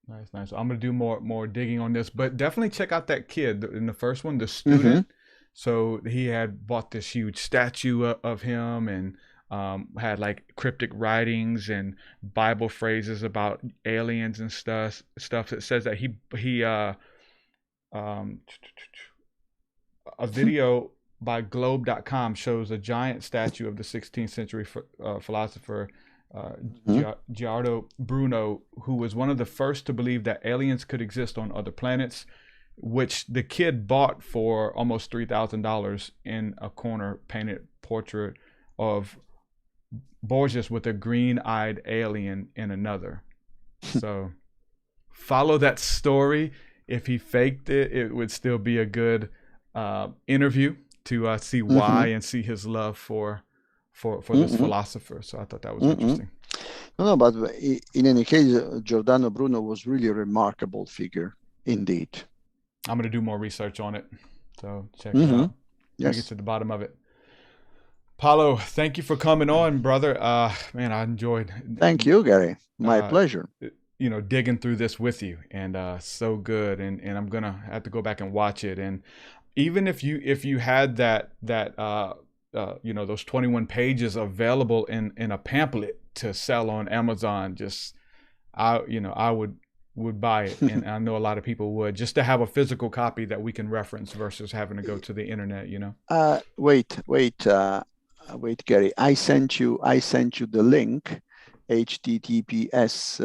[SPEAKER 1] Nice. So I'm gonna do more digging on this, but definitely check out that kid in the first one, the
[SPEAKER 2] Mm-hmm.
[SPEAKER 1] student. So he had bought this huge statue of him and had like cryptic writings and Bible phrases about aliens and stuff that says that um, a video by globe.com shows a giant statue of the 16th century philosopher Giordano Bruno, who was one of the first to believe that aliens could exist on other planets, which the kid bought for almost $3,000 in a corner painted portrait of Borges with a green-eyed alien in another. So follow that story. If he faked it, it would still be a good interview to see why and see his love for this philosopher. So I thought that was interesting.
[SPEAKER 2] No, but in any case, Giordano Bruno was really a remarkable figure indeed.
[SPEAKER 1] I'm going to do more research on it. So check it out.
[SPEAKER 2] Yes.
[SPEAKER 1] Get to the bottom of it. Paolo, thank you for coming on, brother. Man, I enjoyed.
[SPEAKER 2] Thank you, Gary. My pleasure.
[SPEAKER 1] Digging through this with you, and so good. And I'm gonna have to go back and watch it. And even if you had that those 21 pages available in a pamphlet to sell on Amazon, I would buy it, and I know a lot of people would, just to have a physical copy that we can reference versus having to go to the internet.
[SPEAKER 2] Wait, Gary. I sent you the link, https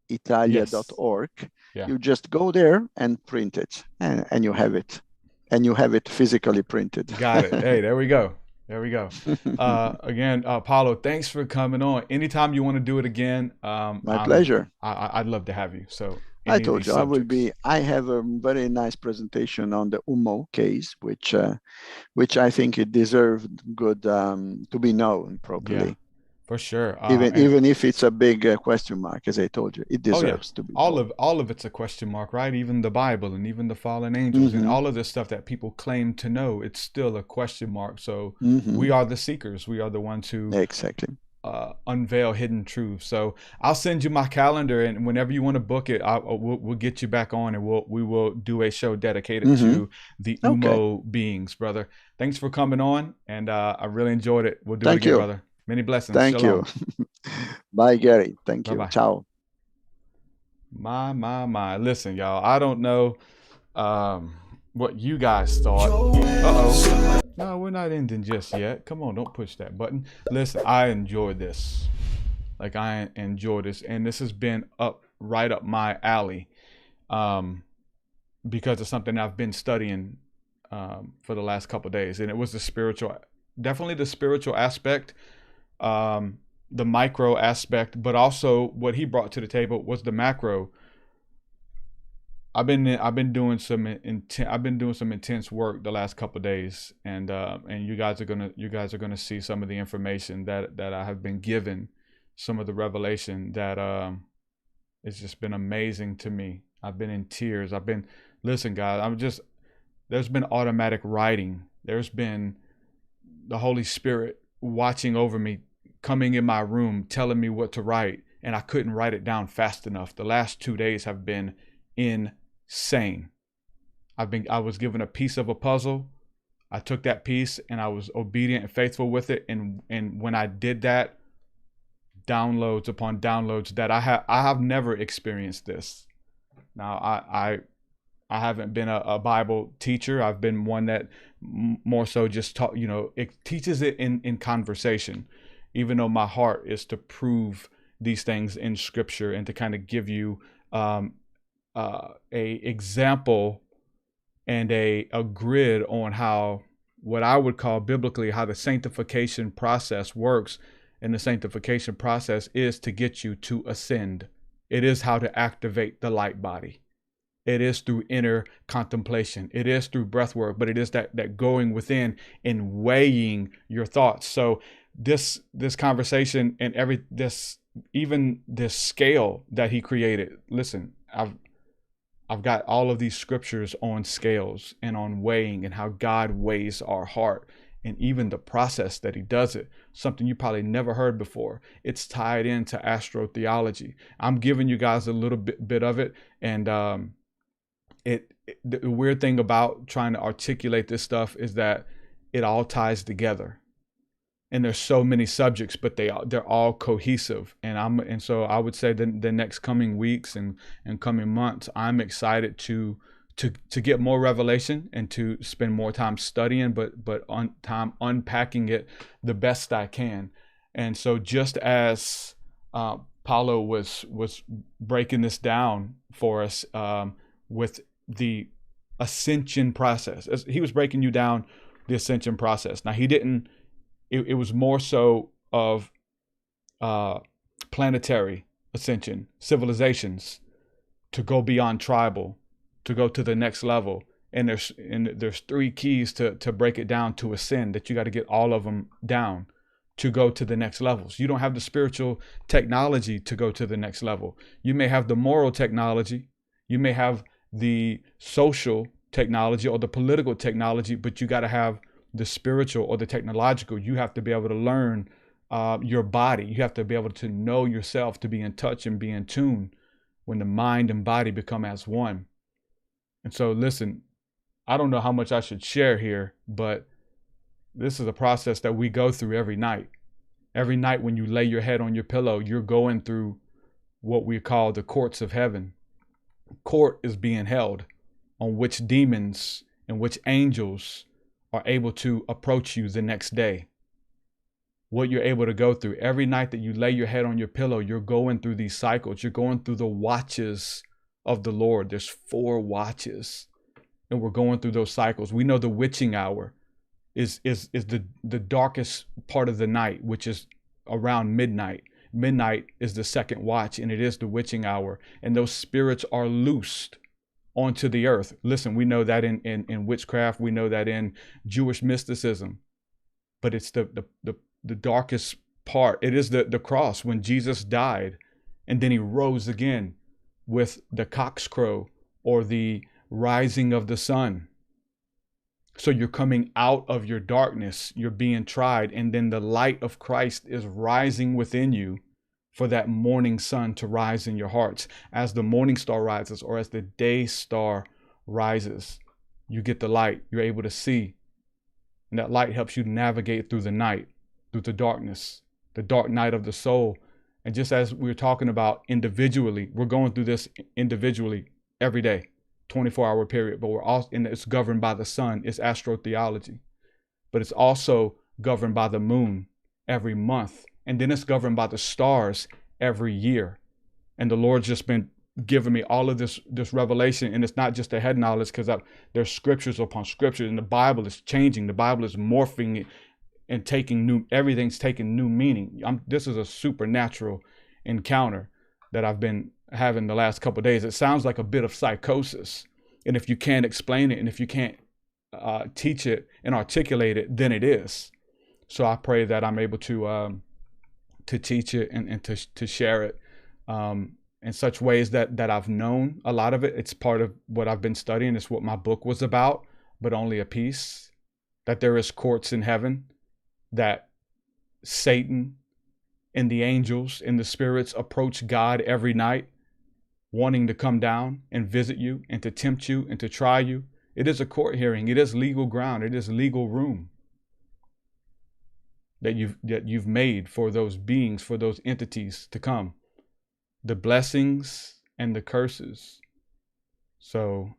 [SPEAKER 2] ctitalia.org.
[SPEAKER 1] Yeah.
[SPEAKER 2] You just go there and print it, and you have it, physically printed.
[SPEAKER 1] Got it. Hey, there we go. Again, Paolo, thanks for coming on. Anytime you want to do it again,
[SPEAKER 2] my pleasure.
[SPEAKER 1] I'd love to have you. So
[SPEAKER 2] I told you I will be. I have a very nice presentation on the UMO case, which I think it deserved good to be known properly.
[SPEAKER 1] Yeah, for sure.
[SPEAKER 2] Even if it's a big question mark, as I told you, it deserves to be.
[SPEAKER 1] All of it's a question mark, right? Even the Bible and even the fallen angels and all of this stuff that people claim to know, it's still a question mark. So we are the seekers. We are the ones who
[SPEAKER 2] exactly
[SPEAKER 1] unveil hidden truths. So I'll send you my calendar, and whenever you want to book it, we'll get you back on, and we will do a show dedicated to the UMO beings, brother. Thanks for coming on, and I really enjoyed it. We'll do it again, brother. Many blessings.
[SPEAKER 2] Thank you. Bye, Gary. Thank you.
[SPEAKER 1] Bye-bye.
[SPEAKER 2] Ciao.
[SPEAKER 1] My. Listen, y'all, I don't know what you guys thought. Uh-oh. No, we're not ending just yet. Come on, don't push that button. Listen, I enjoyed this. And this has been right up my alley because it's something I've been studying for the last couple of days. And it was definitely the spiritual aspect, the micro aspect, but also what he brought to the table was the macro. I've been doing some intense work the last couple of days, and you guys are gonna see some of the information that I have been given, some of the revelation that it's just been amazing to me. I've been in tears. Listen, guys, there's been automatic writing. There's been the Holy Spirit watching over me, coming in my room, telling me what to write, and I couldn't write it down fast enough. The last 2 days have been insane. I was given a piece of a puzzle. I took that piece and I was obedient and faithful with it. And when I did that, downloads upon downloads that I have never experienced this. Now I haven't been a Bible teacher. I've been one that more so just taught, it teaches it in conversation, even though my heart is to prove these things in scripture and to kind of give you a example and a grid on how, what I would call biblically, how the sanctification process works. And the sanctification process is to get you to ascend. It is how to activate the light body. It is through inner contemplation. It is through breath work, but it is that going within and weighing your thoughts. So this conversation and even this scale that he created, listen, I've got all of these scriptures on scales and on weighing and how God weighs our heart, and even the process that he does it, something you probably never heard before. It's tied into astrotheology. I'm giving you guys a little bit of it. And the weird thing about trying to articulate this stuff is that it all ties together. And there's so many subjects, but they're all cohesive. And so I would say the next coming weeks and coming months, I'm excited to get more revelation and to spend more time studying, but time unpacking it the best I can. And so just as Paolo was breaking this down for us with the ascension process, as he was breaking you down the ascension process. Now he didn't. It was more so of planetary ascension, civilizations, to go beyond tribal, to go to the next level. And there's three keys to break it down to ascend, that you got to get all of them down to go to the next levels. You don't have the spiritual technology to go to the next level. You may have the moral technology, you may have the social technology or the political technology, but you got to have the spiritual or the technological. You have to be able to learn your body. You have to be able to know yourself, to be in touch and be in tune when the mind and body become as one. And so listen, I don't know how much I should share here, but this is a process that we go through every night. Every night when you lay your head on your pillow, you're going through what we call the courts of heaven. Court is being held on which demons and which angels are able to approach you the next day. What you're able to go through every night that you lay your head on your pillow, you're going through these cycles. You're going through the watches of the Lord. There's 4 watches, and we're going through those cycles. We know the witching hour is the darkest part of the night, which is around midnight. Midnight is the second watch, and it is the witching hour. And those spirits are loosed onto the earth. Listen, we know that in witchcraft, we know that in Jewish mysticism, but it's the darkest part. It is the cross, when Jesus died and then he rose again with the cock's crow or the rising of the sun. So you're coming out of your darkness, you're being tried, and then the light of Christ is rising within you for that morning sun to rise in your hearts. As the morning star rises, or as the day star rises, you get the light, you're able to see. And that light helps you navigate through the night, through the darkness, the dark night of the soul. And just as we were talking about individually, we're going through this individually every day, 24-hour period, but we're also, and it's governed by the sun. It's astrotheology, but it's also governed by the moon every month. And then it's governed by the stars every year. And the Lord's just been giving me all of this revelation. And it's not just a head knowledge, because there's scriptures upon scriptures, and the Bible is changing. The Bible is morphing and everything's taking new meaning. This is a supernatural encounter that I've been having the last couple of days. It sounds like a bit of psychosis. And if you can't explain it, and if you can't teach it and articulate it, then it is. So I pray that I'm able to teach it and to share it in such ways that I've known a lot of it. It's part of what I've been studying. It's what my book was about, but only a piece. That there is courts in heaven, that Satan and the angels and the spirits approach God every night, wanting to come down and visit you and to tempt you and to try you. It is a court hearing. It is legal ground. It is legal room that you've made for those beings, for those entities to come, the blessings and the curses. So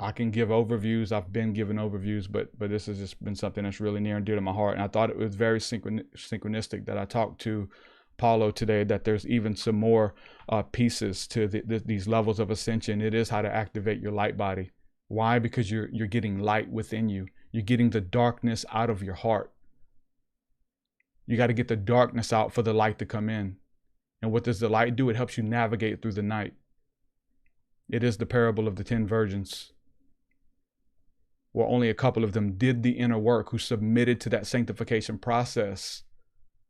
[SPEAKER 1] I can give overviews. I've been giving overviews, but this has just been something that's really near and dear to my heart. And I thought it was very synchronistic that I talked to Paolo today, that there's even some more pieces to these levels of ascension. It is how to activate your light body. Why? Because you're getting light within you. You're getting the darkness out of your heart. You got to get the darkness out for the light to come in. And what does the light do? It helps you navigate through the night. It is the parable of the 10 virgins, where only a couple of them did the inner work, who submitted to that sanctification process.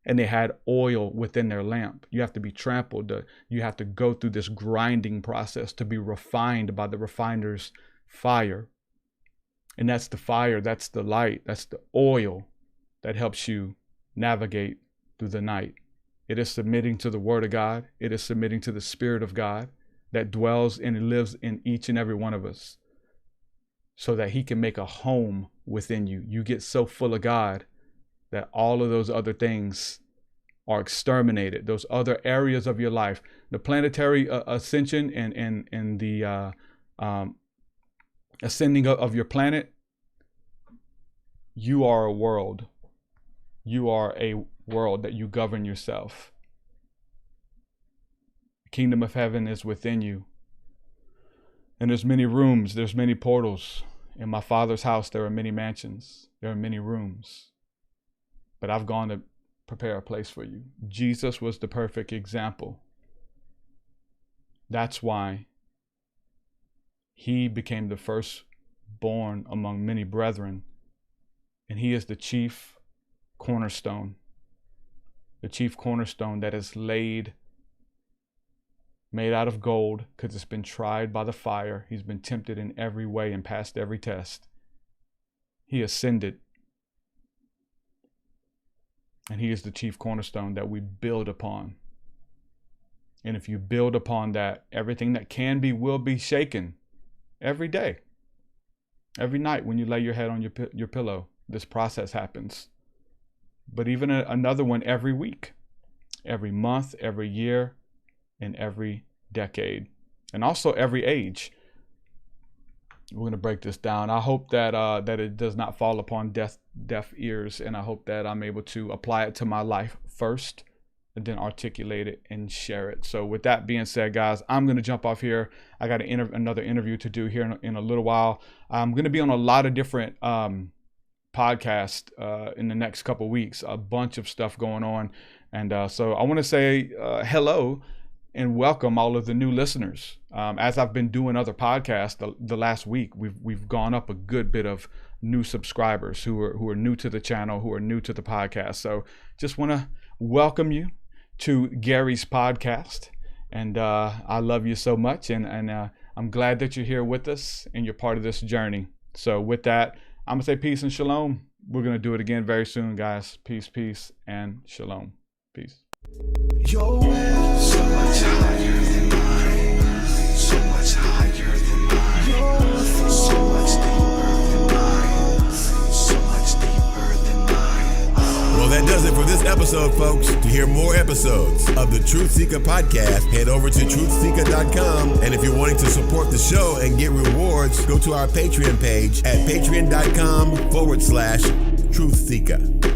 [SPEAKER 1] and they had oil within their lamp. You have to be trampled. You have to go through this grinding process to be refined by the refiner's fire. And that's the fire, that's the light, that's the oil that helps you navigate through the night. It is submitting to the Word of God. It is submitting to the Spirit of God that dwells and lives in each and every one of us, so that He can make a home within you. You get so full of God that all of those other things are exterminated. Those other areas of your life, the planetary ascension and the ascending of your planet, you are a world. You are a world that you govern yourself. The kingdom of heaven is within you. And there's many rooms, there's many portals. In my Father's house, there are many mansions. There are many rooms. But I've gone to prepare a place for you. Jesus was the perfect example. That's why He became the firstborn among many brethren. And He is the chief cornerstone. The chief cornerstone that is laid, made out of gold, because it's been tried by the fire. He's been tempted in every way and passed every test. He ascended. And He is the chief cornerstone that we build upon. And if you build upon that, everything that can be will be shaken every day. Every night when you lay your head on your pillow, this process happens. But even another one every week, every month, every year, and every decade, and also every age. We're going to break this down. I hope that that it does not fall upon deaf ears, and I hope that I'm able to apply it to my life first, and then articulate it and share it. So with that being said, guys, I'm going to jump off here. I got another interview to do here in a little while. I'm going to be on a lot of different podcasts in the next couple of weeks. A bunch of stuff going on, and so I want to say hello and welcome all of the new listeners. As I've been doing other podcasts the last week, we've gone up a good bit of new subscribers who are new to the channel, who are new to the podcast. So just want to welcome you to Gary's podcast, and I love you so much, and I'm glad that you're here with us and you're part of this journey. So with that, I'm gonna say peace and shalom. We're gonna do it again very soon, guys. Peace, and shalom. Peace.
[SPEAKER 4] Your way so much higher than mine, so much higher than mine, so much deeper than mine, so much deeper than mine.
[SPEAKER 5] Well, that does it for this episode, folks. To hear more episodes of the TruthSeekah podcast, head over to TruthSeekah.com. And if you're wanting to support the show and get rewards, go to our Patreon page at patreon.com/TruthSeekah.